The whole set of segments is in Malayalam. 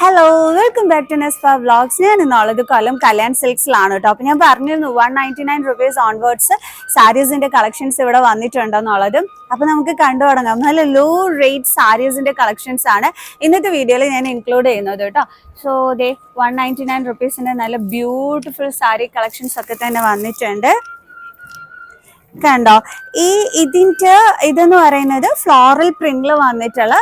ഹലോ, വെൽക്കം ബാക്ക് ടു നെസ്ഫ വ്ളോഗ്സ്. ഞാൻ ഇന്നുള്ളത് കൊല്ലം കല്യാൺ സിൽക്സിലാണ് കേട്ടോ. അപ്പോൾ ഞാൻ പറഞ്ഞിരുന്നു 199 റുപ്പീസ് ഓൺവേർഡ്സ് സാരീസിന്റെ കളക്ഷൻസ് ഇവിടെ വന്നിട്ടുണ്ടെന്നുള്ളത്. അപ്പോൾ നമുക്ക് കണ്ടു തുടങ്ങാം. നല്ല ലോ റേറ്റ് സാരീസിന്റെ കളക്ഷൻസ് ആണ് ഇന്നത്തെ വീഡിയോയിൽ ഞാൻ ഇൻക്ലൂഡ് ചെയ്യുന്നത് കേട്ടോ. സോ ദേ 199 റുപ്പീസിന്റെ നല്ല ബ്യൂട്ടിഫുൾ സാരി കളക്ഷൻസ് ഒക്കെ തന്നെ വന്നിട്ടുണ്ട്. കണ്ടോ, ഇതെന്ന് പറയുന്നത് ഫ്ലോറൽ പ്രിന്റിൽ വന്നിട്ടുള്ള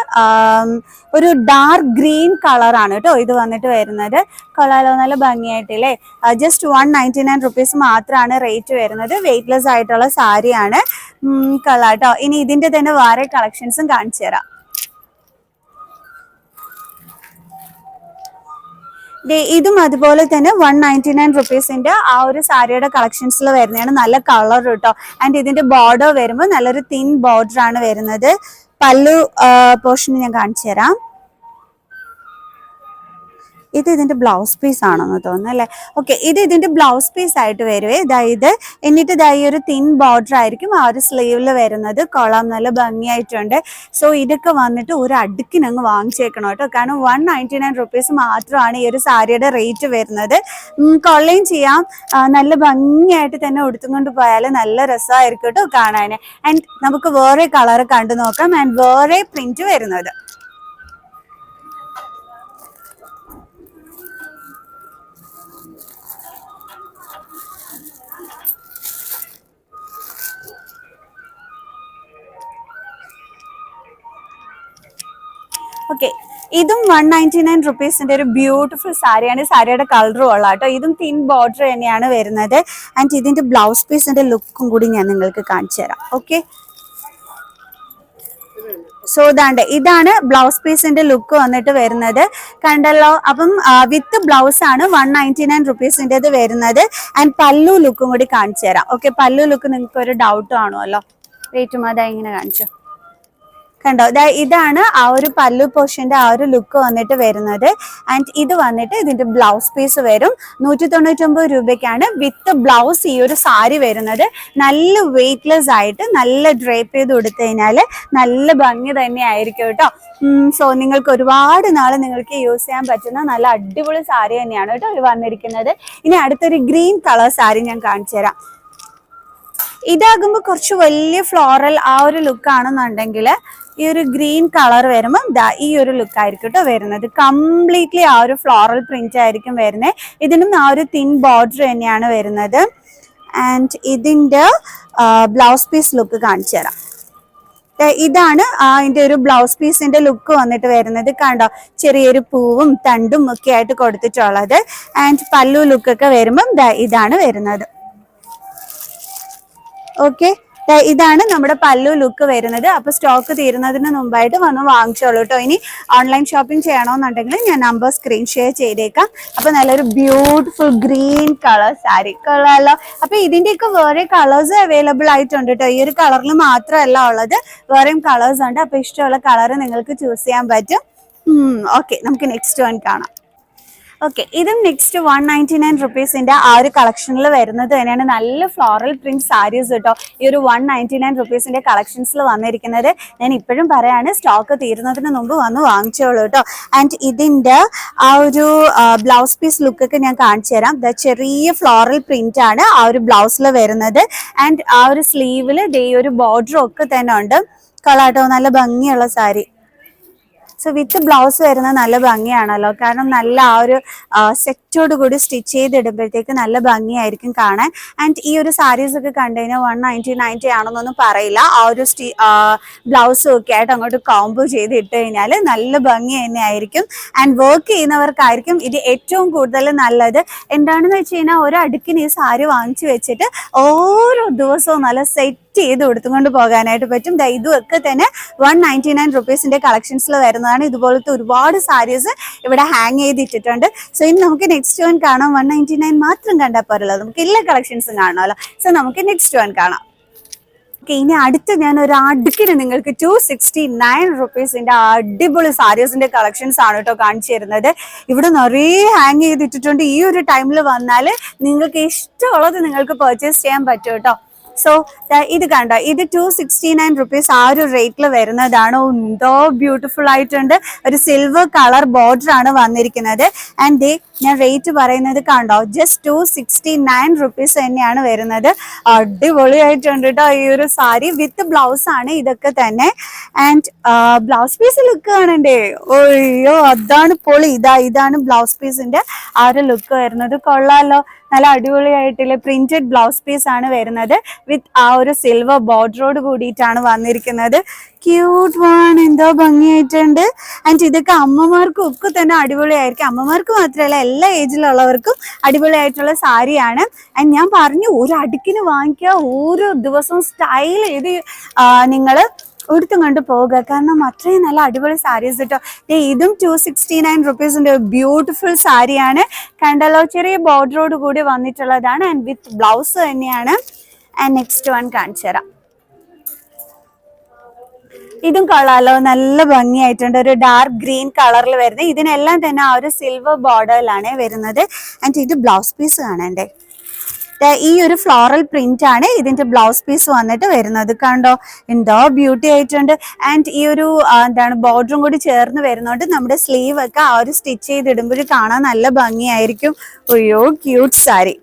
ഒരു ഡാർക്ക് ഗ്രീൻ കളറാണ് കേട്ടോ ഇത് വന്നിട്ട് വരുന്നത്. കൊള്ളാലോ, നല്ല ഭംഗിയായിട്ടില്ലേ. ജസ്റ്റ് 199 റുപ്പീസ് മാത്രമാണ് റേറ്റ് വരുന്നത്. വെയ്റ്റ്ലെസ് ആയിട്ടുള്ള സാരിയാണ്. കൊള്ളാം കേട്ടോ. ഇനി ഇതിന്റെ തന്നെ വേറെ കളക്ഷൻസും കാണിച്ചു തരാം. ഇതും അതുപോലെ തന്നെ 199 റുപ്പീസിന്റെ ആ ഒരു സാരിയുടെ കളക്ഷൻസിൽ വരുന്നതാണ്. നല്ല കളർ കേട്ടോ. ആൻഡ് ഇതിന്റെ ബോർഡർ വരുമ്പോൾ നല്ലൊരു തിൻ ബോർഡർ ആണ് വരുന്നത്. പല്ലു പോർഷൻ ഞാൻ കാണിച്ചു തരാം. ഇത് ഇതിന്റെ ബ്ലൗസ് പീസ് ആണെന്ന് തോന്നുന്നു അല്ലേ. ഓക്കെ, ഇതിന്റെ ബ്ലൗസ് പീസ് ആയിട്ട് വരുവേ. ഇത് എന്നിട്ട് ഈ ഒരു തിൻ ബോർഡർ ആയിരിക്കും ആ ഒരു സ്ലീവിൽ വരുന്നത്. കൊള്ളാം, നല്ല ഭംഗിയായിട്ടുണ്ട്. സോ ഇതൊക്കെ വന്നിട്ട് ഒരു അടുക്കിനങ്ങ് വാങ്ങിച്ചേക്കണം കേട്ടോ. കാരണം 199 റുപ്പീസ് മാത്രമാണ് ഈ ഒരു സാരിയുടെ റേറ്റ് വരുന്നത്. കൊള്ളയും ചെയ്യാം, നല്ല ഭംഗിയായിട്ട് തന്നെ ഉടുത്തുകൊണ്ട് പോയാൽ നല്ല രസമായിരിക്കും കേട്ടോ കാണാൻ. ആൻഡ് നമുക്ക് വേറെ കളർ കണ്ടു നോക്കാം. ആൻഡ് വേറെ പ്രിന്റ് വരുന്നത്. ഓക്കെ, ഇതും 199 റുപ്പീസിന്റെ ഒരു ബ്യൂട്ടിഫുൾ സാരിയാണ്. സാരിയുടെ കളറും ഉള്ള കേട്ടോ. ഇതും തിൻ ബോർഡർ തന്നെയാണ് വരുന്നത്. ആൻഡ് ഇതിന്റെ ബ്ലൗസ് പീസിന്റെ ലുക്കും കൂടി ഞാൻ നിങ്ങൾക്ക് കാണിച്ചു തരാം. ഓക്കെ, സോ ഇതാണ് ബ്ലൗസ് പീസിന്റെ ലുക്ക് വന്നിട്ട് വരുന്നത്. കണ്ടല്ലോ. അപ്പം വിത്ത് ബ്ലൗസ് ആണ് 199 റുപ്പീസിൻ്റെത് വരുന്നത്. ആൻഡ് പല്ലു ലുക്കും കൂടി കാണിച്ചു തരാം. ഓക്കെ, പല്ലു ലുക്ക് നിങ്ങൾക്ക് ഒരു ഡൗട്ട് കാണുമല്ലോ. വെയിറ്റും അതാ ഇങ്ങനെ കാണിച്ചു. കണ്ടോ, ഇതാണ് ആ ഒരു പല്ലു പോർഷന്റെ ആ ഒരു ലുക്ക് വന്നിട്ട് വരുന്നത്. ആൻഡ് ഇത് വന്നിട്ട് ഇതിന്റെ ബ്ലൗസ് പീസ് വരും. 199 രൂപയ്ക്കാണ് വിത്ത് ബ്ലൗസ് ഈ ഒരു സാരി വരുന്നത്. നല്ല വെയ്റ്റ്ലെസ് ആയിട്ട് നല്ല ഡ്രേപ്പ് ചെയ്ത് കൊടുത്തു കഴിഞ്ഞാൽ നല്ല ഭംഗി തന്നെ ആയിരിക്കും കേട്ടോ. സോ നിങ്ങൾക്ക് ഒരുപാട് നാള് നിങ്ങൾക്ക് യൂസ് ചെയ്യാൻ പറ്റുന്ന നല്ല അടിപൊളി സാരി തന്നെയാണ് കേട്ടോ ഇത് വന്നിരിക്കുന്നത്. ഇനി അടുത്തൊരു ഗ്രീൻ കളർ സാരി ഞാൻ കാണിച്ചു തരാം. ഇതാകുമ്പോൾ കുറച്ച് വലിയ ഫ്ലോറൽ ആ ഒരു ലുക്ക് ആണെന്നുണ്ടെങ്കിൽ ഈ ഒരു ഗ്രീൻ കളർ വരുമ്പോൾ ഈ ഒരു ലുക്ക് ആയിരിക്കും കേട്ടോ വരുന്നത്. കംപ്ലീറ്റ്ലി ആ ഒരു ഫ്ലോറൽ പ്രിന്റ് ആയിരിക്കും വരുന്നത്. ഇതിനും ആ ഒരു തിൻ ബോർഡർ തന്നെയാണ് വരുന്നത്. ആൻഡ് ഇതിന്റെ ബ്ലൗസ് പീസ് ലുക്ക് കാണിച്ചു തരാം. ഇതാണ് അതിന്റെ ഒരു ബ്ലൗസ് പീസിന്റെ ലുക്ക് വന്നിട്ട് വരുന്നത്. കണ്ടോ, ചെറിയൊരു പൂവും തണ്ടും ഒക്കെ ആയിട്ട് കൊടുത്തിട്ടുള്ളത്. ആൻഡ് പല്ലു ലുക്കൊക്കെ വരുമ്പം ഇതാണ് വരുന്നത്. ഓക്കെ, ഇതാണ് നമ്മുടെ പല്ലു ലുക്ക് വരുന്നത്. അപ്പൊ സ്റ്റോക്ക് തീരുന്നതിന് മുമ്പായിട്ട് വന്ന് വാങ്ങിച്ചോളൂ കേട്ടോ. ഇനി ഓൺലൈൻ ഷോപ്പിംഗ് ചെയ്യണമെന്നുണ്ടെങ്കിൽ ഞാൻ നമ്പർ സ്ക്രീൻ ഷെയർ ചെയ്തേക്കാം. അപ്പൊ നല്ലൊരു ബ്യൂട്ടിഫുൾ ഗ്രീൻ കളർ സാരി കൊള്ളാലോ. അപ്പൊ ഇതിന്റെയൊക്കെ വേറെ കളേഴ്സ് അവൈലബിൾ ആയിട്ടുണ്ട് കേട്ടോ. ഈ ഒരു കളറിൽ മാത്രമല്ല ഉള്ളത്, വേറെയും കളേഴ്സ് ഉണ്ട്. അപ്പൊ ഇഷ്ടമുള്ള കളർ നിങ്ങൾക്ക് ചൂസ് ചെയ്യാൻ പറ്റും. ഓക്കെ, നമുക്ക് നെക്സ്റ്റ് വൺ കാണാം. ഓക്കെ, ഇതും നെക്സ്റ്റ് 199 റുപ്പീസിന്റെ ആ ഒരു കളക്ഷനിൽ വരുന്നത് തന്നെയാണ്. നല്ല ഫ്ലോറൽ പ്രിന്റ് സാരീസ് കേട്ടോ. ഈ ഒരു 199 റുപ്പീസിന്റെ കളക്ഷൻസിൽ വന്നിരിക്കുന്നത്. ഞാൻ ഇപ്പോഴും പറയാണ്, സ്റ്റോക്ക് തീരുന്നതിന് മുമ്പ് വന്ന് വാങ്ങിച്ചോളൂ കേട്ടോ. ആൻഡ് ഇതിന്റെ ആ ഒരു ബ്ലൗസ് പീസ് ലുക്കൊക്കെ ഞാൻ കാണിച്ചു തരാം. ചെറിയ ഫ്ലോറൽ പ്രിന്റ് ആണ് ആ ഒരു ബ്ലൗസിൽ വരുന്നത്. ആൻഡ് ആ ഒരു സ്ലീവിൽ ഈ ഒരു ബോർഡറും ഒക്കെ തന്നെ ഉണ്ട്. കളാട്ടോ, നല്ല ഭംഗിയുള്ള സാരി. സോ വിത്ത് ബ്ലൗസ് വരുന്നത് നല്ല ഭംഗിയാണല്ലോ. കാരണം നല്ല ആ ഒരു സെറ്റോട് കൂടി സ്റ്റിച്ച് ചെയ്തിടുമ്പോഴത്തേക്ക് നല്ല ഭംഗിയായിരിക്കും കാണാൻ. ആൻഡ് ഈ ഒരു സാരീസ് ഒക്കെ കണ്ടു കഴിഞ്ഞാൽ 199 ആണെന്നൊന്നും പറയില്ല. ആ ഒരു ബ്ലൗസും ഒക്കെ ആയിട്ട് അങ്ങോട്ട് കോംബോ ചെയ്ത് ഇട്ട് കഴിഞ്ഞാൽ നല്ല ഭംഗി തന്നെ ആയിരിക്കും. ആൻഡ് വർക്ക് ചെയ്യുന്നവർക്കായിരിക്കും ഇത് ഏറ്റവും കൂടുതൽ നല്ലത്. എന്താണെന്ന് വെച്ച് കഴിഞ്ഞാൽ ഒരു അടുക്കിന് ഈ സാരി വാങ്ങിച്ചു വെച്ചിട്ട് ഓരോ ദിവസവും നല്ല സെറ്റ് ചെയ്ത് കൊടുത്തുകൊണ്ട് പോകാനായിട്ട് പറ്റും. ഇതുമൊക്കെ തന്നെ 199 റുപ്പീസിന്റെ കളക്ഷൻസിൽ വരുന്നതാണ്. ഇതുപോലത്തെ ഒരുപാട് സാരീസ് ഇവിടെ ഹാങ് ചെയ്തിട്ടിട്ടുണ്ട്. സോ ഇനി നമുക്ക് നെക്സ്റ്റ് വൺ കാണാം. 199 മാത്രം കണ്ടാൽ പോരല്ലോ, നമുക്ക് എല്ലാ കളക്ഷൻസും കാണാമല്ലോ. സോ നമുക്ക് നെക്സ്റ്റ് വൺ കാണാം. ഇനി അടുത്ത് ഞാൻ ഒരു അടുക്കിന് നിങ്ങൾക്ക് 269 റുപ്പീസിന്റെ അടിപൊളി സാരീസിന്റെ കളക്ഷൻസ് ആണ് കേട്ടോ കാണിച്ചു തരുന്നത്. ഇവിടെ നിറയെ ഹാങ് ചെയ്തിട്ടിട്ടുണ്ട്. ഈ ഒരു ടൈമിൽ വന്നാൽ നിങ്ങൾക്ക് ഇഷ്ടമുള്ളത് നിങ്ങൾക്ക് പർച്ചേസ് ചെയ്യാൻ പറ്റും കേട്ടോ. സോ ഇത് കണ്ടോ, ഇത് 269 റുപ്പീസ് ആ ഒരു റേറ്റിൽ വരുന്നതാണ്. എന്തോ ബ്യൂട്ടിഫുൾ ആയിട്ടുണ്ട്. ഒരു സിൽവർ കളർ ബോർഡർ ആണ് വന്നിരിക്കുന്നത്. ആൻഡ് ഞാൻ റേറ്റ് പറയുന്നത് കണ്ടോ, ജസ്റ്റ് 269 റുപ്പീസ് തന്നെയാണ് വരുന്നത്. അടിപൊളിയായിട്ടുണ്ട് കേട്ടോ ഈ ഒരു സാരി. വിത്ത് ബ്ലൗസ് ആണ് ഇതൊക്കെ തന്നെ. ആൻഡ് ബ്ലൗസ് പീസ് ലുക്ക് കാണണ്ടേ, ഓയ്യോ അതാണ് പൊളി. ഇതാണ് ബ്ലൗസ് പീസിന്റെ ആ ഒരു ലുക്ക് വരുന്നത്. കൊള്ളാലോ, നല്ല അടിപൊളിയായിട്ടുള്ള പ്രിന്റഡ് ബ്ലൗസ് പീസ് ആണ് വരുന്നത്. വിത്ത് ആ ഒരു സിൽവർ ബോർഡറോട് കൂടിയിട്ടാണ് വന്നിരിക്കുന്നത്. ക്യൂട്ട് വൺ, എന്തോ ഭംഗിയായിട്ടുണ്ട്. ആൻഡ് ഇതൊക്കെ അമ്മമാർക്കും ഒക്കെ തന്നെ അടിപൊളിയായിരിക്കും. അമ്മമാർക്ക് മാത്രമല്ല എല്ലാ ഏജിലുള്ളവർക്കും അടിപൊളിയായിട്ടുള്ള സാരിയാണ്. ആൻഡ് ഞാൻ പറഞ്ഞു, ഒരു അടുക്കിന് വാങ്ങിക്കുക, ഓരോ ദിവസവും സ്റ്റൈൽ ചെയ്ത് നിങ്ങൾ എടുത്തും കൊണ്ട് പോകുക. കാരണം അത്രയും നല്ല അടിപൊളി സാരീസ് കിട്ടും. ഇതും 269 റുപ്പീസിന്റെ ബ്യൂട്ടിഫുൾ സാരിയാണ്. കണ്ടല്ലോ, ചെറിയ ബോർഡറോട് കൂടി വന്നിട്ടുള്ളതാണ്. ആൻഡ് വിത്ത് ബ്ലൗസ് തന്നെയാണ്. ആൻഡ് നെക്സ്റ്റ് വൺ കാണിച്ചു തരാം. ഇതും കൊള്ളാലോ, നല്ല ഭംഗിയായിട്ടുണ്ട്. ഒരു ഡാർക്ക് ഗ്രീൻ കളറിൽ വരുന്നത്. ഇതിനെല്ലാം തന്നെ ആ ഒരു സിൽവർ ബോർഡറിലാണ് വരുന്നത്. ആൻഡ് ഇത് ബ്ലൗസ് പീസ് കാണണ്ടേ, ഈ ഒരു ഫ്ലോറൽ പ്രിന്റ് ആണ് ഇതിന്റെ ബ്ലൗസ് പീസ് വന്നിട്ട് വരുന്നത്. കണ്ടോ, എന്തോ ബ്യൂട്ടി ആയിട്ടുണ്ട്. ആൻഡ് ഈ ഒരു ബോർഡറും കൂടി ചേർന്ന് വരുന്നോണ്ട് നമ്മുടെ സ്ലീവ് ഒക്കെ ആ ഒരു സ്റ്റിച്ച് ചെയ്തിടുമ്പോൾ കാണാൻ നല്ല ഭംഗിയായിരിക്കും. അയ്യോ ക്യൂട്ട് സാരി.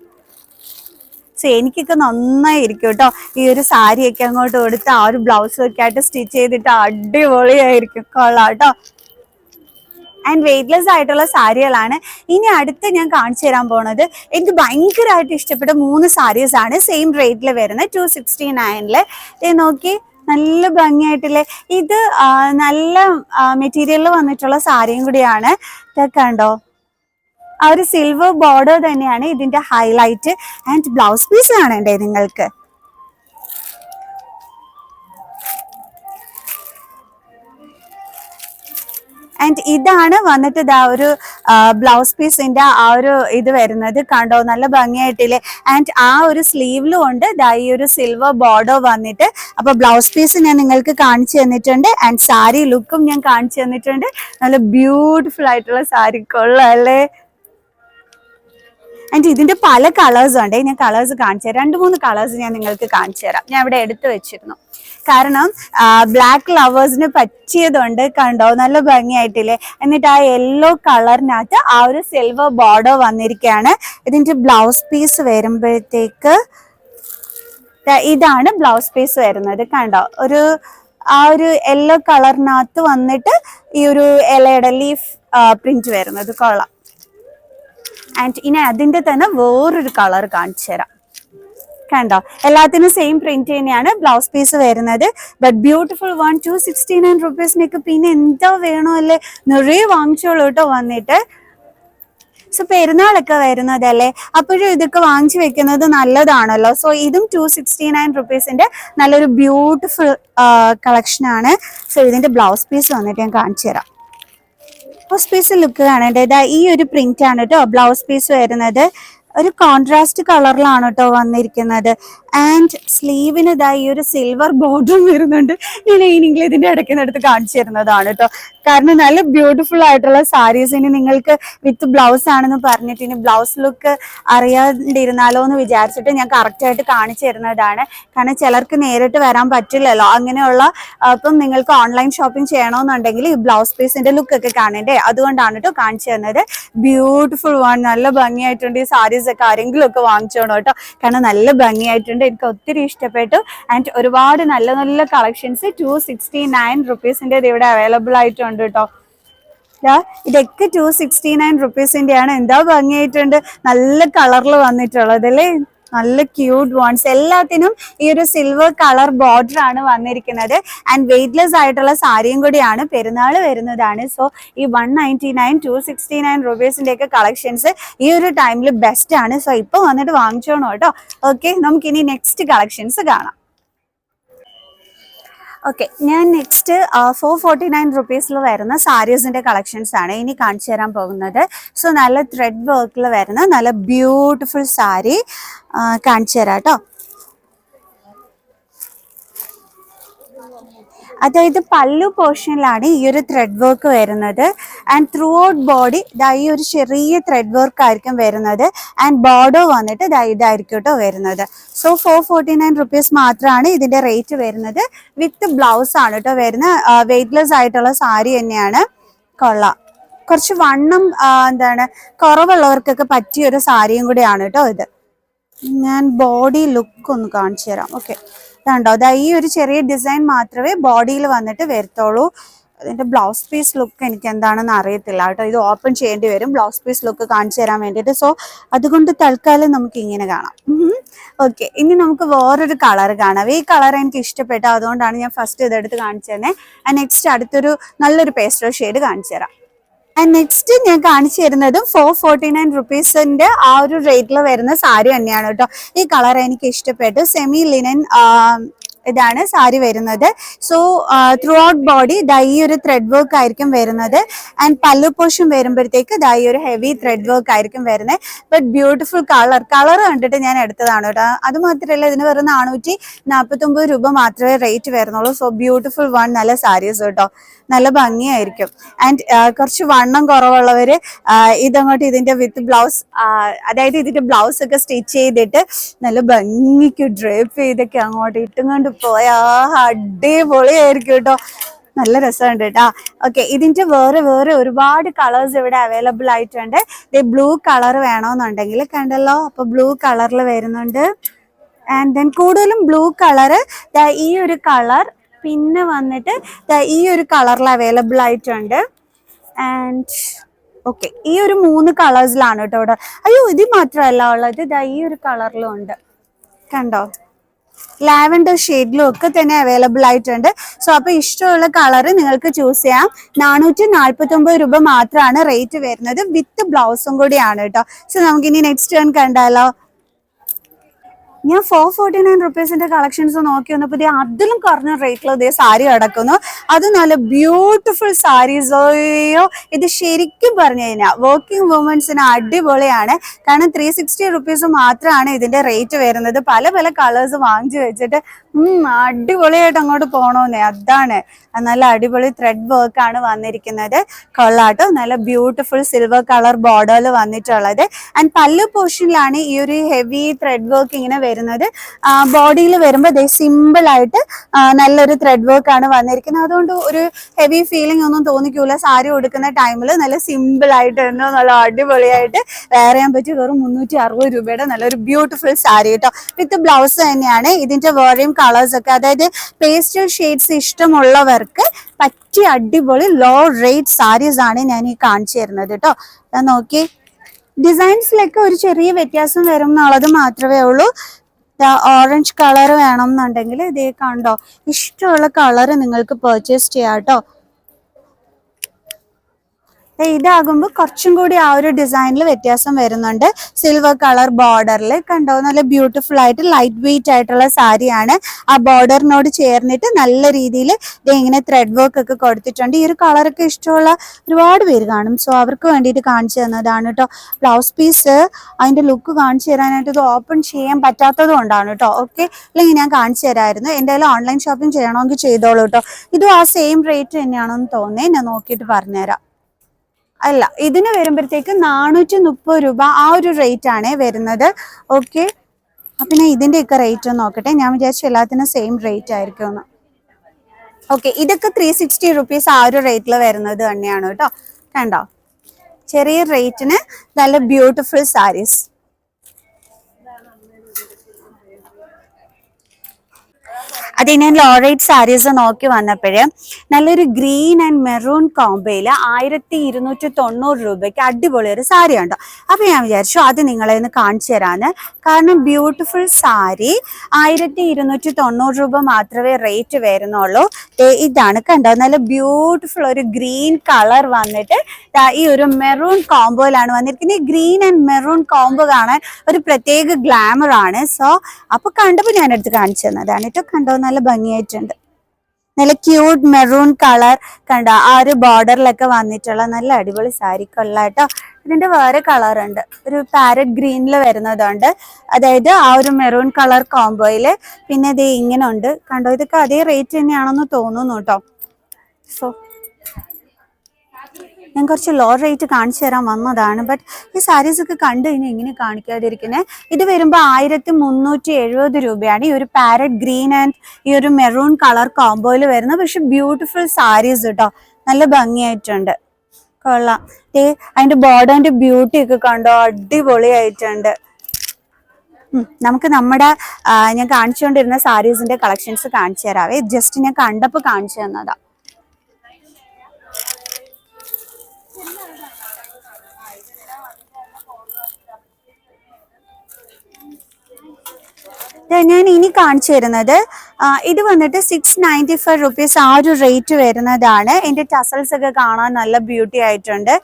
എനിക്കൊക്കെ നന്നായിരിക്കും കേട്ടോ ഈ ഒരു സാരിയൊക്കെ അങ്ങോട്ട് കൊടുത്ത് ആ ഒരു ബ്ലൗസും ഒക്കെ ആയിട്ട് സ്റ്റിച്ച് ചെയ്തിട്ട് അടിപൊളിയായിരിക്കും. കൊള്ളാം കേട്ടോ. ആൻഡ് വെയ്റ്റ്ലെസ് ആയിട്ടുള്ള സാരികളാണ്. ഇനി അടുത്ത് ഞാൻ കാണിച്ചു തരാൻ പോണത് എനിക്ക് ഭയങ്കരമായിട്ട് ഇഷ്ടപ്പെട്ട 3 സാരീസ് ആണ്. സെയിം റേറ്റിൽ വരുന്നത് 269. നോക്കി, നല്ല ഭംഗിയായിട്ടില്ലേ. ഇത് നല്ല മെറ്റീരിയലിൽ വന്നിട്ടുള്ള സാരിയും കൂടിയാണ്. കണ്ടോ, ആ ഒരു സിൽവർ ബോർഡർ തന്നെയാണ് ഇതിന്റെ ഹൈലൈറ്റ്. ആൻഡ് ബ്ലൗസ് പീസ് കാണണ്ടേ നിങ്ങൾക്ക്. ആൻഡ് ഇതാണ് വന്നിട്ട് ഒരു ബ്ലൗസ് പീസിന്റെ ആ ഒരു ഇത് വരുന്നത്. കണ്ടോ, നല്ല ഭംഗിയായിട്ടില്ലേ. ആൻഡ് ആ ഒരു സ്ലീവിലും ഉണ്ട് ഈ ഒരു സിൽവർ ബോർഡർ വന്നിട്ട്. അപ്പൊ ബ്ലൗസ് പീസ് ഞാൻ നിങ്ങൾക്ക് കാണിച്ചു തന്നിട്ടുണ്ട്. ആൻഡ് സാരി ലുക്കും ഞാൻ കാണിച്ചു തന്നിട്ടുണ്ട്. നല്ല ബ്യൂട്ടിഫുൾ ആയിട്ടുള്ള സാരി. കൊള്ളാം അല്ലേ. ആൻഡ് ഇതിന്റെ പല കളേഴ്സ് ഉണ്ട്. ഞാൻ കളേഴ്സ് കാണിച്ചു തരാം. 2-3 കളേഴ്സ് ഞാൻ നിങ്ങൾക്ക് കാണിച്ചു തരാം. ഞാൻ ഇവിടെ എടുത്തു വെച്ചിരുന്നു. കാരണം ബ്ലാക്ക് ലവേഴ്സിന് പറ്റിയതുണ്ട്. കണ്ടോ, നല്ല ഭംഗിയായിട്ടില്ലേ. എന്നിട്ട് ആ യെല്ലോ കളറിനകത്ത് ആ ഒരു സിൽവർ ബോർഡർ വന്നിരിക്കുകയാണ്. ഇതിന്റെ ബ്ലൗസ് പീസ് വരുമ്പോഴത്തേക്ക് ഇതാണ് ബ്ലൗസ് പീസ് വരുന്നത്. കണ്ടോ, ആ ഒരു യെല്ലോ കളറിനകത്ത് വന്നിട്ട് ഈ ഒരു ഇലയുടെ ലീഫ് പ്രിന്റ് വരുന്നത്. കൊള്ളാം. ആൻഡ് ഇനി അതിന്റെ തന്നെ വേറൊരു കളർ കാണിച്ചു തരാം. കണ്ടോ, എല്ലാത്തിനും സെയിം പ്രിന്റ് തന്നെയാണ് ബ്ലൗസ് പീസ് വരുന്നത്. But beautiful one. 269 റുപ്പീസിനൊക്കെ പിന്നെ എന്താ വേണോ അല്ലേ, നിറയെ വാങ്ങിച്ചോളൂ കേട്ടോ വന്നിട്ട്. സോ പെരുന്നാളൊക്കെ വരുന്നതല്ലേ, അപ്പോഴും ഇതൊക്കെ വാങ്ങിച്ചു വെക്കുന്നത് നല്ലതാണല്ലോ. സോ ഇതും 269 റുപ്പീസിന്റെ നല്ലൊരു ബ്യൂട്ടിഫുൾ കളക്ഷൻ ആണ്. സോ ഇതിന്റെ ബ്ലൗസ് പീസ് വന്നിട്ട് ഞാൻ കാണിച്ചു തരാം. ബ്ലൗസ് പീസ് ലുക്ക് കാണേണ്ടത് ഈ ഒരു പ്രിന്റ് ആണ് കേട്ടോ ബ്ലൗസ് പീസ് വരുന്നത്. ഒരു കോൺട്രാസ്റ്റ് കളറിലാണ് കേട്ടോ വന്നിരിക്കുന്നത്. ആൻഡ് സ്ലീവിന് ഈ ഒരു സിൽവർ ബോർഡറും വരുന്നുണ്ട്. ഞാൻ ഈവനിങ്ങിൽ ഇതിന്റെ ഇടയ്ക്കിനടുത്ത് കാണിച്ചു തരുന്നതാണ് കേട്ടോ. കാരണം നല്ല ബ്യൂട്ടിഫുൾ ആയിട്ടുള്ള സാരീസ്. ഇനി നിങ്ങൾക്ക് വിത്ത് ബ്ലൗസ് ആണെന്ന് പറഞ്ഞിട്ട് ഇനി ബ്ലൗസ് ലുക്ക് അറിയാണ്ടിരുന്നാലോ എന്ന് വിചാരിച്ചിട്ട് ഞാൻ കറക്റ്റ് ആയിട്ട് കാണിച്ചു തരുന്നതാണ്. കാരണം ചിലർക്ക് നേരിട്ട് വരാൻ പറ്റില്ലല്ലോ. അങ്ങനെയുള്ള ഇപ്പം നിങ്ങൾക്ക് ഓൺലൈൻ ഷോപ്പിംഗ് ചെയ്യണമെന്നുണ്ടെങ്കിൽ ഈ ബ്ലൗസ് പീസിന്റെ ലുക്ക് ഒക്കെ കാണണ്ടേ, അതുകൊണ്ടാണ് കേട്ടോ കാണിച്ചു തരുന്നത്. Beautiful one. നല്ല ഭംഗിയായിട്ടുണ്ട്. ഈ സാരീസ് ഒക്കെ ആരെങ്കിലും ഒക്കെ വാങ്ങിച്ചോണോ കേട്ടോ. കാരണം നല്ല ഭംഗിയായിട്ടുണ്ട്. എനിക്ക് ഒത്തിരി ഇഷ്ടപ്പെട്ടു. ആൻഡ് ഒരുപാട് നല്ല നല്ല കളക്ഷൻസ് 269 റുപ്പീസിന്റെ ഇവിടെ അവൈലബിൾ ആയിട്ടുണ്ട് കേട്ടോ. ഇതൊക്കെ 269 റുപ്പീസിന്റെ ആണ്. എന്താ ഭംഗിയായിട്ടുണ്ട്. നല്ല കളറിൽ വന്നിട്ടുള്ളത് അല്ലേ. നല്ല ക്യൂട്ട് വൺസ്. എല്ലാത്തിനും ഈ ഒരു സിൽവർ കളർ ബോർഡർ ആണ് വന്നിരിക്കുന്നത്. ആൻഡ് വെയ്റ്റ്ലെസ് ആയിട്ടുള്ള സാരിയും കൂടിയാണ്. പെരുന്നാൾ വരുന്നതാണ്. സോ ഈ 199 269 റുപ്പീസിന്റെ ഒക്കെ കളക്ഷൻസ് ഈ ഒരു ടൈമിൽ ബെസ്റ്റ് ആണ്. സോ ഇപ്പൊ വന്നിട്ട് വാങ്ങിച്ചോണോ കേട്ടോ. ഓക്കെ, നമുക്കിനി നെക്സ്റ്റ് കളക്ഷൻസ് കാണാം. ഓക്കെ, ഞാൻ നെക്സ്റ്റ് 449 റുപ്പീസിൽ വരുന്ന സാരീസിന്റെ കളക്ഷൻസ് ആണ് ഇനി കാണിച്ചു തരാൻ പോകുന്നത്. സോ നല്ല ത്രെഡ് വർക്കിൽ വരുന്ന നല്ല ബ്യൂട്ടിഫുൾ സാരി കാണിച്ചു തരാം കേട്ടോ. അതായത് പല്ലു പോർഷനിലാണ് ഈ ഒരു ത്രെഡ് വർക്ക് വരുന്നത്. ആൻഡ് ത്രൂ ഔട്ട് ബോഡി ഈ ഒരു ചെറിയ ത്രെഡ് വർക്ക് ആയിരിക്കും വരുന്നത്. ആൻഡ് ബോർഡർ വന്നിട്ട് ഇതായിരിക്കും കേട്ടോ വരുന്നത്. സോ 449 റുപ്പീസ് മാത്രമാണ് ഇതിന്റെ റേറ്റ് വരുന്നത്. വിത്ത് ബ്ലൗസ് ആണ് കേട്ടോ വരുന്നത്. വെയ്റ്റ്ലെസ് ആയിട്ടുള്ള സാരി തന്നെയാണ്. കൊള്ളാം. കുറച്ച് വണ്ണം കുറവുള്ളവർക്കൊക്കെ പറ്റിയ ഒരു സാരിയും കൂടിയാണ് കേട്ടോ ഇത്. ഞാൻ ബോഡി ലുക്ക് ഒന്ന് കാണിച്ചു തരാം. ഓക്കെ, ഇതുണ്ടോ, ഈ ഒരു ചെറിയ ഡിസൈൻ മാത്രമേ ബോഡിയിൽ വന്നിട്ട് വരത്തുള്ളൂ. അതിന്റെ ബ്ലൗസ് പീസ് ലുക്ക് എനിക്ക് എന്താണെന്ന് അറിയത്തില്ല കേട്ടോ. ഇത് ഓപ്പൺ ചെയ്യേണ്ടി വരും ബ്ലൗസ് പീസ് ലുക്ക് കാണിച്ചു തരാൻ വേണ്ടിയിട്ട്. സോ അതുകൊണ്ട് തൽക്കാലം നമുക്ക് ഇങ്ങനെ കാണാം. ഓക്കെ, ഇനി നമുക്ക് വേറൊരു കളർ കാണാം. ഈ കളർ എനിക്ക് ഇഷ്ടപ്പെട്ടു, അതുകൊണ്ടാണ് ഞാൻ ഫസ്റ്റ് ഇതെടുത്ത് കാണിച്ചു തന്നെ. നെക്സ്റ്റ് അടുത്തൊരു നല്ലൊരു പേസ്റ്റൽ ഷെയ്ഡ് കാണിച്ചു തരാം. ആൻഡ് നെക്സ്റ്റ് ഞാൻ കാണിച്ചു തരുന്നതും 449 റുപ്പീസിന്റെ ആ ഒരു റേറ്റിൽ വരുന്ന സാരി തന്നെയാണ് കേട്ടോ. ഈ കളർ എനിക്ക് ഇഷ്ടപ്പെട്ടു. സെമി ലിനൻ ഇതാണ് സാരി വരുന്നത്. സോ ത്രൂ ഔട്ട് ബോഡി ഈ ഒരു ത്രെഡ് വർക്ക് ആയിരിക്കും വരുന്നത്. ആൻഡ് പല്ലു പോർഷൻ വരുമ്പോഴത്തേക്ക് ഈ ഒരു ഹെവി ത്രെഡ് വർക്ക് ആയിരിക്കും വരുന്നത്. ബട്ട് ബ്യൂട്ടിഫുൾ കളർ കണ്ടിട്ട് ഞാൻ എടുത്തതാണ് കേട്ടോ. അത് മാത്രമല്ല ഇതിന് വെറും 449 രൂപ മാത്രമേ റേറ്റ് വരുന്നുള്ളൂ. സോ ബ്യൂട്ടിഫുൾ വൺ, നല്ല സാരീസ് കേട്ടോ, നല്ല ഭംഗിയായിരിക്കും. ആൻഡ് കുറച്ച് വണ്ണം കുറവുള്ളവര് ഇതങ്ങോട്ട് ഇതിന്റെ വിത്ത് ബ്ലൗസ്, അതായത് ഇതിന്റെ ബ്ലൗസ് ഒക്കെ സ്റ്റിച്ച് ചെയ്തിട്ട് നല്ല ഭംഗിക്ക് ഡ്രേപ്പ് ചെയ്തൊക്കെ അങ്ങോട്ട് ഇട്ടും കൊണ്ട് പോയാ അടിപൊളിയായിരിക്കും കേട്ടോ. നല്ല രസമുണ്ട് കേട്ടോ. ഓക്കെ, ഇതിന്റെ വേറെ ഒരുപാട് കളേഴ്സ് ഇവിടെ അവൈലബിൾ ആയിട്ടുണ്ട്. ബ്ലൂ കളർ വേണമെന്നുണ്ടെങ്കിൽ കണ്ടല്ലോ, അപ്പൊ ബ്ലൂ കളറിൽ വരുന്നുണ്ട്. ആൻഡ് ദെൻ കൂടുതലും ബ്ലൂ കളറ്, ഈ ഒരു കളർ, പിന്നെ വന്നിട്ട് ഈ ഒരു കളറിൽ അവൈലബിൾ ആയിട്ടുണ്ട്. ആൻഡ് ഓക്കെ, ഈ ഒരു 3 കളേഴ്സിലാണ് കേട്ടോ ഇവിടെ. അയ്യോ, ഇത് മാത്രമല്ല ഉള്ളത്, ഈ ഒരു കളറിലും ഉണ്ട് കണ്ടോ. ലാവൻഡർ ഷെയ്ഡിലും ഒക്കെ തന്നെ അവൈലബിൾ ആയിട്ടുണ്ട്. സോ അപ്പൊ ഇഷ്ടമുള്ള കളർ നിങ്ങൾക്ക് ചൂസ് ചെയ്യാം. 449 രൂപ മാത്രമാണ് റേറ്റ് വരുന്നത്. വിത്ത് ബ്ലൗസും കൂടിയാണ് കേട്ടോ. സോ നമുക്കിനി നെക്സ്റ്റ് ടേൺ കണ്ടാലോ. ഞാൻ 449 റുപ്പീസിന്റെ കളക്ഷൻസ് നോക്കി വന്നപ്പോൾ അതിലും കുറഞ്ഞ റേറ്റിൽ ഇതേ സാരി കിടക്കുന്നു. അത് നല്ല ബ്യൂട്ടിഫുൾ സാരീസ്. അയ്യോ, ഇത് ശരിക്കും പറഞ്ഞു കഴിഞ്ഞാൽ വർക്കിംഗ് വുമൻസിന് അടിപൊളിയാണ്. കാരണം 360 റുപ്പീസ് മാത്രമാണ് ഇതിന്റെ റേറ്റ് വരുന്നത്. പല കളേഴ്സ് വാങ്ങിച്ചു വെച്ചിട്ട് അടിപൊളിയായിട്ട് അങ്ങോട്ട് പോകണമെന്നേ. അതാണ് നല്ല അടിപൊളി ത്രെഡ് വർക്ക് ആണ് വന്നിരിക്കുന്നത്. കൊള്ളാട്ടോ, നല്ല ബ്യൂട്ടിഫുൾ സിൽവർ കളർ ബോർഡറിൽ വന്നിട്ടുള്ളത്. ആൻഡ് പല്ലു പോർഷനിലാണ് ഈ ഒരു ഹെവി ത്രെഡ് വർക്ക് ഇങ്ങനെ വരുന്നത്. ബോഡിയിൽ വരുമ്പോൾ സിമ്പിൾ ആയിട്ട് നല്ലൊരു ത്രെഡ് വർക്ക് ആണ് വന്നിരിക്കുന്നത്. അതുകൊണ്ട് ഒരു ഹെവി ഫീലിംഗ് ഒന്നും തോന്നിക്കൂല. സാരി ഉടുക്കുന്ന ടൈമിൽ നല്ല സിമ്പിൾ ആയിട്ട് തന്നെ നല്ല അടിപൊളിയായിട്ട് വെയർ ചെയ്യാൻ പറ്റി. വെറും 360 രൂപയുടെ നല്ലൊരു ബ്യൂട്ടിഫുൾ സാരി കേട്ടോ. വിത്ത് ബ്ലൗസ് തന്നെയാണ്. ഇതിന്റെ വേറെയും കളേഴ്സ് ഒക്കെ, അതായത് പേസ്റ്റൽ ഷെയ്ഡ്സ് ഇഷ്ടമുള്ളവർക്ക് പറ്റിയ അടിപൊളി ലോ റേറ്റ് സാരീസ് ആണ് ഞാൻ ഈ കാണിച്ചു തരുന്നത് കേട്ടോ. നോക്കി, ഡിസൈൻസിലൊക്കെ ഒരു ചെറിയ വ്യത്യാസം വരും എന്നുള്ളത് മാത്രമേ ഉള്ളൂ. ഓറഞ്ച് കളർ വേണം എന്നുണ്ടെങ്കിൽ ഇതേ കണ്ടോ, ഇഷ്ടമുള്ള കളർ നിങ്ങൾക്ക് പർച്ചേസ് ചെയ്യാം കേട്ടോ. ഇതാകുമ്പോൾ കുറച്ചും കൂടി ആ ഒരു ഡിസൈനിൽ വ്യത്യാസം വരുന്നുണ്ട്. സിൽവർ കളർ ബോർഡറിൽ കണ്ടോ, നല്ല ബ്യൂട്ടിഫുൾ ആയിട്ട് ലൈറ്റ് വെയിറ്റ് ആയിട്ടുള്ള സാരിയാണ്. ആ ബോർഡറിനോട് ചേർന്നിട്ട് നല്ല രീതിയിൽ ഇങ്ങനെ ത്രെഡ് വർക്ക് ഒക്കെ കൊടുത്തിട്ടുണ്ട്. ഈ ഒരു കളറൊക്കെ ഇഷ്ടമുള്ള ഒരുപാട് പേര് കാണും. സോ അവർക്ക് വേണ്ടിയിട്ട് കാണിച്ചു തന്നതാണ് കേട്ടോ. ബ്ലൗസ് പീസ് അതിന്റെ ലുക്ക് കാണിച്ചു തരാനായിട്ട് ഇത് ഓപ്പൺ ചെയ്യാൻ പറ്റാത്തത് കൊണ്ടാണ് കേട്ടോ. ഓക്കെ, അല്ലെങ്കിൽ ഞാൻ കാണിച്ചു തരാമായിരുന്നു. എന്തായാലും ഓൺലൈൻ ഷോപ്പിംഗ് ചെയ്യണമെങ്കിൽ ചെയ്തോളൂ കേട്ടോ. ഇതും ആ സെയിം റേറ്റ് തന്നെയാണെന്ന് തോന്നേ, ഞാൻ നോക്കിയിട്ട് പറഞ്ഞുതരാം. അല്ല, ഇതിന് വരുമ്പോഴത്തേക്ക് 430 രൂപ ആ ഒരു റേറ്റ് ആണ് വരുന്നത്. ഓക്കെ, പിന്നെ ഇതിന്റെയൊക്കെ റേറ്റ് ഒന്ന് നോക്കട്ടെ. ഞാൻ വിചാരിച്ചു എല്ലാത്തിനും സെയിം റേറ്റ് ആയിരിക്കും എന്ന്. ഓക്കെ, ഇതൊക്കെ 360 റുപ്പീസ് ആ ഒരു റേറ്റിൽ വരുന്നത് തന്നെയാണ് കേട്ടോ. കണ്ടോ, ചെറിയ റേറ്റിന് നല്ല ബ്യൂട്ടിഫുൾ സാരീസ്. അത് ഞാൻ ലോ റേറ്റ് സാരീസ് നോക്കി വന്നപ്പോഴേ നല്ലൊരു ഗ്രീൻ ആൻഡ് മെറൂൺ കോംബോയിൽ 1290 രൂപയ്ക്ക് അടിപൊളി ഒരു സാരി ഉണ്ടോ. അപ്പൊ ഞാൻ വിചാരിച്ചു അത് നിങ്ങളെ ഒന്ന് കാണിച്ചു തരാന്ന്. കാരണം ബ്യൂട്ടിഫുൾ സാരി 1290 രൂപ മാത്രമേ റേറ്റ് വരുന്നുള്ളൂ. ഇതാണ് കണ്ടോ, നല്ല ബ്യൂട്ടിഫുൾ ഒരു ഗ്രീൻ കളർ വന്നിട്ട് ഈ ഒരു മെറൂൺ കോംബോയിലാണ് വന്നിരിക്കുന്നത്. ഈ ഗ്രീൻ ആൻഡ് മെറൂൺ കോംബോ കാണാൻ ഒരു പ്രത്യേക ഗ്ലാമർ ആണ്. സോ അപ്പൊ കണ്ടപ്പോൾ ഞാൻ എടുത്ത് കാണിച്ചു തന്നതാണ് കേട്ടോ. കണ്ടോ, നല്ല ഭംഗിയായിട്ടുണ്ട്. നല്ല ക്യൂട്ട് മെറൂൺ കളർ കണ്ട ആ ഒരു ബോർഡറിലൊക്കെ വന്നിട്ടുള്ള നല്ല അടിപൊളി സാരി കൊള്ളാട്ടോ. ഇതിന്റെ വേറെ കളർ ഉണ്ട്, ഒരു പാരറ്റ് ഗ്രീനിൽ വരുന്നതുണ്ട്, അതായത് ആ ഒരു മെറൂൺ കളർ കോംബോയില്. പിന്നെ ഇത് ഇങ്ങനെ ഉണ്ട് കണ്ടോ, ഇതൊക്കെ അതേ റേറ്റ് തന്നെയാണെന്ന് തോന്നുന്നു കേട്ടോ. സോ ഞാൻ കുറച്ച് ലോ റേറ്റ് കാണിച്ചു തരാൻ വന്നതാണ്, ബട്ട് ഈ സാരീസ് ഒക്കെ കണ്ടു കഴിഞ്ഞാൽ ഇങ്ങനെ കാണിക്കാതിരിക്കുന്നത്. ഇത് വരുമ്പോൾ 1370 രൂപയാണ് ഈ ഒരു പാരറ്റ് ഗ്രീൻ ആൻഡ് ഈ ഒരു മെറൂൺ കളർ കോംബോയിൽ വരുന്നത്. പക്ഷെ ബ്യൂട്ടിഫുൾ സാരീസ് കേട്ടോ, നല്ല ഭംഗിയായിട്ടുണ്ട്, കൊള്ളാം. അതിന്റെ ബോർഡറിന്റെ ബ്യൂട്ടി ഒക്കെ കണ്ടോ, അടിപൊളിയായിട്ടുണ്ട്. നമുക്ക് നമ്മുടെ ഞാൻ കാണിച്ചുകൊണ്ടിരുന്ന സാരീസിന്റെ കളക്ഷൻസ് കാണിച്ചു തരാവേ. ജസ്റ്റ് ഞാൻ കണ്ടപ്പോൾ കാണിച്ചു തന്നതാ. ഞാൻ ഇനി കാണിച്ചു തരുന്നത് ഇത് വന്നിട്ട് 695 റുപ്പീസ് ആ ഒരു റേറ്റ് വരുന്നതാണ്. ഇതിന്റെ ടസൽസ് ഒക്കെ കാണാൻ നല്ല ബ്യൂട്ടി ആയിട്ടുണ്ട്,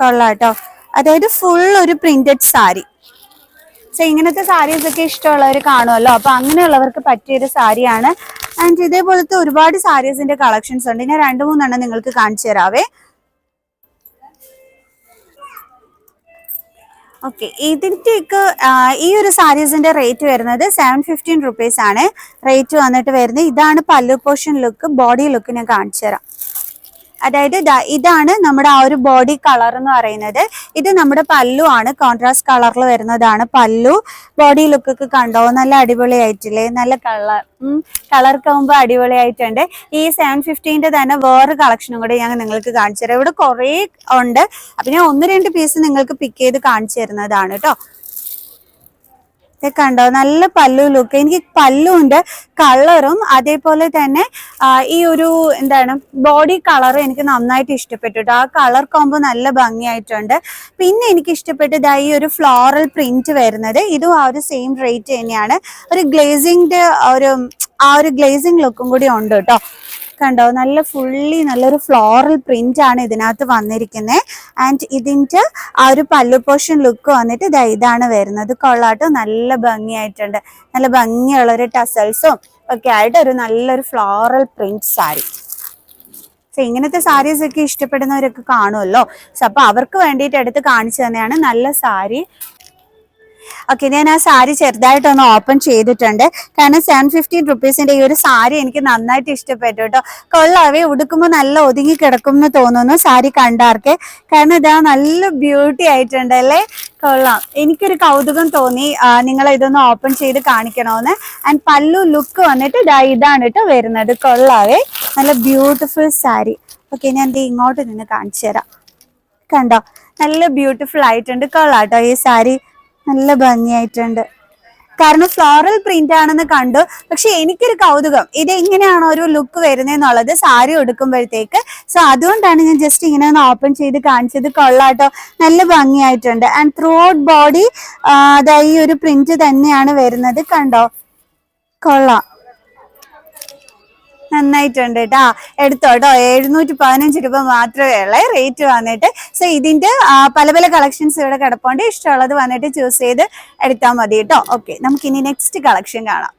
കൊള്ളാട്ടോ. അതായത് ഫുൾ ഒരു പ്രിന്റഡ് സാരി. സോ ഇങ്ങനത്തെ സാരീസ് ഒക്കെ ഇഷ്ടമുള്ളവർ കാണുമല്ലോ, അപ്പൊ അങ്ങനെയുള്ളവർക്ക് പറ്റിയൊരു സാരിയാണ്. ആൻഡ് ഇതേപോലത്തെ ഒരുപാട് സാരീസിന്റെ കളക്ഷൻസ് ഉണ്ട്. ഞാൻ 2-3 നിങ്ങൾക്ക് കാണിച്ചു തരാവേ. ഓക്കെ, ഇതിൻ്റെയൊക്കെ ഈ ഒരു സാരീസിന്റെ റേറ്റ് വരുന്നത് 715 റുപ്പീസ് ആണ് റേറ്റ് വന്നിട്ട് വരുന്നത്. ഇതാണ് പല്ലു പോർഷൻ ലുക്ക്. ബോഡി ലുക്ക് ഞാൻ കാണിച്ചു തരാം. അതായത് ഇതാണ് നമ്മുടെ ആ ഒരു ബോഡി കളർ എന്ന് പറയുന്നത്. ഇത് നമ്മുടെ പല്ലു ആണ്, കോൺട്രാസ്റ്റ് കളറിൽ വരുന്നതാണ് പല്ലു. ബോഡി ലുക്ക് ഒക്കെ കണ്ടോ, നല്ല അടിപൊളിയായിട്ടില്ലേ, നല്ല കളർ ആകുമ്പോ അടിപൊളിയായിട്ടുണ്ട്. ഈ 715 തന്നെ വേറെ കളക്ഷനും കൂടെ ഞാൻ നിങ്ങൾക്ക് കാണിച്ചു തരാം. ഇവിടെ കുറെ ഉണ്ട്, അപ്പൊ ഞാൻ 1-2 പീസ് നിങ്ങൾക്ക് പിക്ക് ചെയ്ത് കാണിച്ചു തരുന്നതാണ് കേട്ടോ. കണ്ടോ, നല്ല പല്ലു ലുക്ക്. എനിക്ക് പല്ലുവിന്റെ കളറും അതേപോലെ തന്നെ ഈ ഒരു എന്താണ് ബോഡി കളറും എനിക്ക് നന്നായിട്ട് ഇഷ്ടപ്പെട്ടു. ആ കളർ കോമ്പോ നല്ല ഭംഗിയായിട്ടുണ്ട്. പിന്നെ എനിക്ക് ഇഷ്ടപ്പെട്ടത് ഈ ഒരു ഫ്ലോറൽ പ്രിന്റ് വരുന്നത്, ഇതും ആ ഒരു സെയിം റേറ്റ് തന്നെയാണ്. ഒരു ഗ്ലേസിംഗ് ആ ഒരു ഗ്ലേസിംഗ് ലുക്കും കൂടി ഉണ്ട് കേട്ടോ. കണ്ടോ, നല്ല ഫുള്ളി നല്ലൊരു ഫ്ലോറൽ പ്രിന്റ് ആണ് ഇതിനകത്ത് വന്നിരിക്കുന്നത്. ആൻഡ് ഇതിന്റെ ആ ഒരു പല്ലു പോർഷൻ ലുക്ക് വന്നിട്ട് ഇതാണ് വരുന്നത്. കൊള്ളാട്ടോ, നല്ല ഭംഗിയായിട്ടുണ്ട്. നല്ല ഭംഗിയുള്ള ഒരു ടസൽസും ഒക്കെ ആയിട്ട് ഒരു നല്ലൊരു ഫ്ലോറൽ പ്രിന്റ് സാരി. ഇങ്ങനത്തെ സാരീസ് ഒക്കെ ഇഷ്ടപ്പെടുന്നവരൊക്കെ കാണുമല്ലോ, സോ അപ്പൊ അവർക്ക് വേണ്ടിയിട്ട് എടുത്ത് കാണിച്ചു തന്നെയാണ് നല്ല സാരി. ഓക്കെ, ഞാൻ ആ സാരി ചെറുതായിട്ടൊന്ന് ഓപ്പൺ ചെയ്തിട്ടുണ്ട്. കാരണം 715 റുപ്പീസിന്റെ ഈ ഒരു സാരി എനിക്ക് നന്നായിട്ട് ഇഷ്ടപ്പെട്ടു കേട്ടോ. കൊള്ളാവേ, ഉടുക്കുമ്പോൾ നല്ല ഒതുങ്ങി കിടക്കും എന്ന് തോന്നുന്നു സാരി കണ്ടാർക്ക്. കാരണം ഇതാ നല്ല ബ്യൂട്ടി ആയിട്ടുണ്ടല്ലേ, കൊള്ളാം. എനിക്കൊരു കൗതുകം തോന്നി നിങ്ങളെ ഇതൊന്ന് ഓപ്പൺ ചെയ്ത് കാണിക്കണമെന്ന്. ആൻഡ് പല്ലു ലുക്ക് വന്നിട്ട് ഇതാണ് കേട്ടോ വരുന്നത്. കൊള്ളാവേ, നല്ല ബ്യൂട്ടിഫുൾ സാരി. ഓക്കെ, ഞാൻ ഇങ്ങോട്ട് നിന്ന് കാണിച്ചു തരാം. കണ്ടോ, നല്ല ബ്യൂട്ടിഫുൾ ആയിട്ടുണ്ട്. കൊള്ളാട്ടോ, ഈ സാരി നല്ല ഭംഗിയായിട്ടുണ്ട്. കാരണം ഫ്ലോറൽ പ്രിന്റ് ആണെന്ന് കണ്ടു, പക്ഷെ എനിക്കൊരു കൗതുകം ഇത് എങ്ങനെയാണോ ഒരു ലുക്ക് വരുന്നതെന്നുള്ളത് സാരി ഉടുക്കുമ്പോഴത്തേക്ക്. സോ അതുകൊണ്ടാണ് ഞാൻ ജസ്റ്റ് ഇങ്ങനെ ഒന്ന് ഓപ്പൺ ചെയ്ത് കാണിച്ചത്. കൊള്ളാട്ടോ, നല്ല ഭംഗിയായിട്ടുണ്ട്. ആൻഡ് ത്രൂ ഔട്ട് ബോഡി ഈ ഒരു പ്രിന്റ് തന്നെയാണ് വരുന്നത്. കണ്ടോ, കൊള്ളാം, നന്നായിട്ടുണ്ട് കേട്ടോ. എടുത്തോട്ടോ, 715 രൂപ മാത്രമേ ഉള്ളൂ റേറ്റ് വന്നിട്ട്. സോ ഇതിന്റെ പല പല കളക്ഷൻസ് ഇവിടെ കിടപ്പുണ്ട്. ഇഷ്ടമുള്ളത് വന്നിട്ട് ചൂസ് ചെയ്ത് എടുത്താൽ മതി കേട്ടോ. ഓക്കെ, നമുക്കിനി നെക്സ്റ്റ് കളക്ഷൻ കാണാം.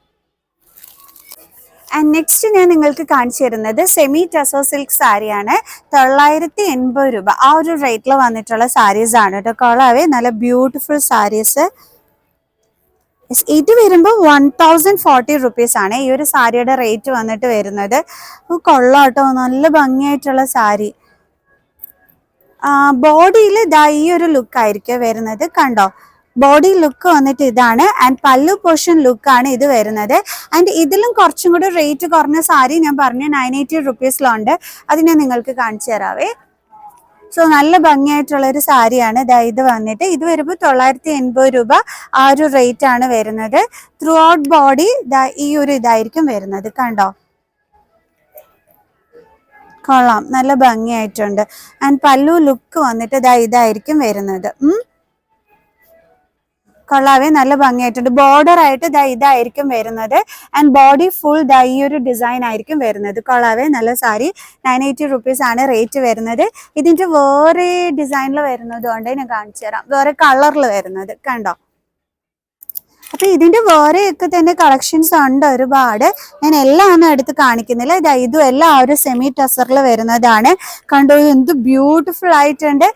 ആൻഡ് നെക്സ്റ്റ് ഞാൻ നിങ്ങൾക്ക് കാണിച്ചു തരുന്നത് സെമി ടസോ സിൽക്ക് സാരിയാണ്. 980 രൂപ ആ ഒരു റേറ്റിൽ വന്നിട്ടുള്ള സാരീസ് ആണ് കേട്ടോ. കൊള്ളാവേ, നല്ല ബ്യൂട്ടിഫുൾ സാരീസ്. ഇത് വരുമ്പോൾ 1040 റുപ്പീസ് ആണ് ഈ ഒരു സാരിയുടെ റേറ്റ് വന്നിട്ട് വരുന്നത്. കൊള്ളാട്ടോ, നല്ല ഭംഗിയായിട്ടുള്ള സാരി. ബോഡിയിൽ ഈ ഒരു ലുക്ക് ആയിരിക്കും വരുന്നത്. കണ്ടോ, ബോഡി ലുക്ക് വന്നിട്ട് ഇതാണ്. ആൻഡ് പല്ലു പോർഷൻ ലുക്കാണ് ഇത് വരുന്നത്. ആൻഡ് ഇതിലും കുറച്ചും കൂടി റേറ്റ് കുറഞ്ഞ സാരി ഞാൻ പറഞ്ഞു 980 റുപ്പീസിലുണ്ട്. അത് ഞാൻ നിങ്ങൾക്ക് കാണിച്ചു തരാവേ. സോ നല്ല ഭംഗിയായിട്ടുള്ള ഒരു സാരിയാണ് ഇത് വന്നിട്ട്. ഇത് വരുമ്പോൾ 980 രൂപ ആ ഒരു റേറ്റ് ആണ് വരുന്നത്. ത്രൂ ഔട്ട് ബോഡി ഈ ഒരു ഇതായിരിക്കും വരുന്നത്. കണ്ടോ, കൊള്ളാം, നല്ല ഭംഗിയായിട്ടുണ്ട്. ആൻഡ് പല്ലു ലുക്ക് വന്നിട്ട് ഇതായിരിക്കും വരുന്നത്. കൊള്ളാവേ, നല്ല ഭംഗിയായിട്ടുണ്ട്. ബോർഡർ ആയിട്ട് ഇതായിരിക്കും വരുന്നത്. ആൻഡ് ബോഡി ഫുൾ ഈ ഒരു ഡിസൈൻ ആയിരിക്കും വരുന്നത്. കൊള്ളാവേ, നല്ല സാരി. 980 റുപ്പീസ് ആണ് റേറ്റ് വരുന്നത്. ഇതിന്റെ വേറെ ഡിസൈനിൽ വരുന്നത് കൊണ്ട് ഞാൻ കാണിച്ചു തരാം. വേറെ കളറിൽ വരുന്നത് കണ്ടോ, അപ്പൊ ഇതിന്റെ വേറെയൊക്കെ തന്നെ കളക്ഷൻസ് ഉണ്ട് ഒരുപാട്. ഞാൻ എല്ലാം ഒന്നും എടുത്ത് കാണിക്കുന്നില്ല. ഇതും എല്ലാം ഒരു സെമി ടസറിൽ വരുന്നതാണ്. കണ്ടോ എന്ത് ബ്യൂട്ടിഫുൾ ആയിട്ടുണ്ട്.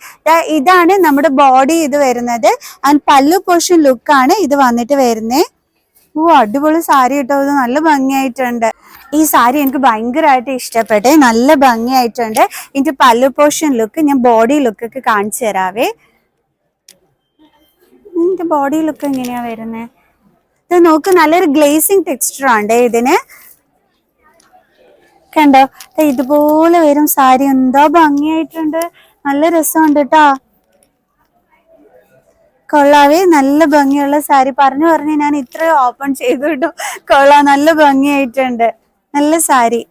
ഇതാണ് നമ്മുടെ ബോഡി ഇത് വരുന്നത്. ആൻഡ് പല്ലു പോർഷൻ ലുക്കാണ് ഇത് വന്നിട്ട് വരുന്നേ. അടിപൊളി സാരി കേട്ടോ. ഇത് നല്ല ഭംഗിയായിട്ടുണ്ട്. ഈ സാരി എനിക്ക് ഭയങ്കരമായിട്ട് ഇഷ്ടപ്പെട്ടെ. നല്ല ഭംഗിയായിട്ടുണ്ട്. ഇതിന്റെ പല്ലു പോർഷൻ ലുക്ക് ഞാൻ ബോഡി ലുക്കൊക്കെ കാണിച്ചു തരാവേ. ഇതിന്റെ ബോഡി ലുക്ക് എങ്ങനെയാ വരുന്നത്? ഇത് നോക്ക്, നല്ലൊരു ഗ്ലേസിങ് ടെക്സ്ചർ ആണ് ഇതിന്. കണ്ടോ ഇതുപോലെ വരും സാരി. എന്താ ഭംഗിയായിട്ടുണ്ട്. നല്ല രസമുണ്ട് കേട്ടോ. കൊള്ളാവേ, നല്ല ഭംഗിയുള്ള സാരി. പറഞ്ഞു ഞാൻ ഇത്രയും ഓപ്പൺ ചെയ്തു കേട്ടോ. കൊള്ളാം, നല്ല ഭംഗിയായിട്ടുണ്ട്. നല്ല സാരി.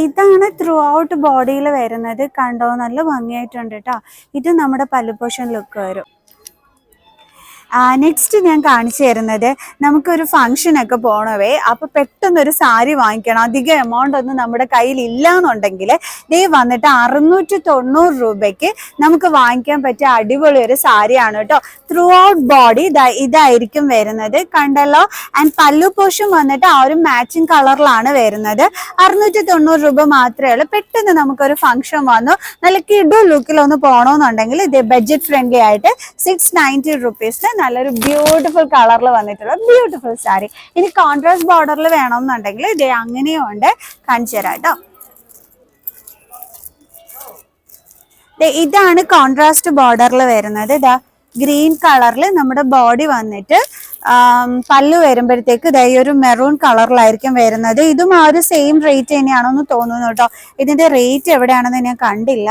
ഇതാണ് ത്രൂ ഔട്ട് ബോഡിയിൽ വരുന്നത്. കണ്ടോ നല്ല ഭംഗിയായിട്ടുണ്ട് കേട്ടോ. ഇത് നമ്മുടെ പല്ലു പോർഷൻ ലുക്ക് വരും. നെക്സ്റ്റ് ഞാൻ കാണിച്ചു തരുന്നത്, നമുക്കൊരു ഫംഗ്ഷനൊക്കെ പോകണവേ, അപ്പോൾ പെട്ടെന്നൊരു സാരി വാങ്ങിക്കണം, അധികം എമൗണ്ട് ഒന്നും നമ്മുടെ കയ്യിൽ ഇല്ല എന്നുണ്ടെങ്കിൽ ദേ വന്നിട്ട് 690 രൂപയ്ക്ക് നമുക്ക് വാങ്ങിക്കാൻ പറ്റിയ അടിപൊളി ഒരു സാരിയാണ് കേട്ടോ. ത്രൂ ഔട്ട് ബോഡി ഇതായിരിക്കും വരുന്നത്. കണ്ടല്ലോ. ആൻഡ് പല്ലു പോർഷൻ വന്നിട്ട് ആ ഒരു മാച്ചിങ് കളറിലാണ് വരുന്നത്. 690 രൂപ മാത്രമേ ഉള്ളൂ. പെട്ടെന്ന് നമുക്കൊരു ഫംഗ്ഷൻ വന്നു നല്ല കിഡു ലുക്കിലൊന്ന് പോകണമെന്നുണ്ടെങ്കിൽ ഇത് ബഡ്ജറ്റ് ഫ്രണ്ട്ലി ആയിട്ട് 690 റുപ്പീസിന് നല്ലൊരു ബ്യൂട്ടിഫുൾ കളറിൽ വന്നിട്ടുള്ള ബ്യൂട്ടിഫുൾ സാരി. ഇനി കോൺട്രാസ്റ്റ് ബോർഡറിൽ വേണമെന്നുണ്ടെങ്കിൽ ഇത് അങ്ങനെയും ഉണ്ട്. കാണിച്ചു തരാം കേട്ടോ. ഇതാണ് കോൺട്രാസ്റ്റ് ബോർഡറിൽ വരുന്നത്. ഇതാ ഗ്രീൻ കളറിൽ നമ്മുടെ ബോഡി വന്നിട്ട് പല്ലു വരുമ്പോഴത്തേക്ക് ഇതാ ഈ ഒരു മെറൂൺ കളറിലായിരിക്കും വരുന്നത്. ഇതും ആ ഒരു സെയിം റേറ്റ് തന്നെയാണെന്ന് തോന്നുന്നു കേട്ടോ. ഇതിന്റെ റേറ്റ് എവിടെയാണെന്ന് ഞാൻ കണ്ടില്ല.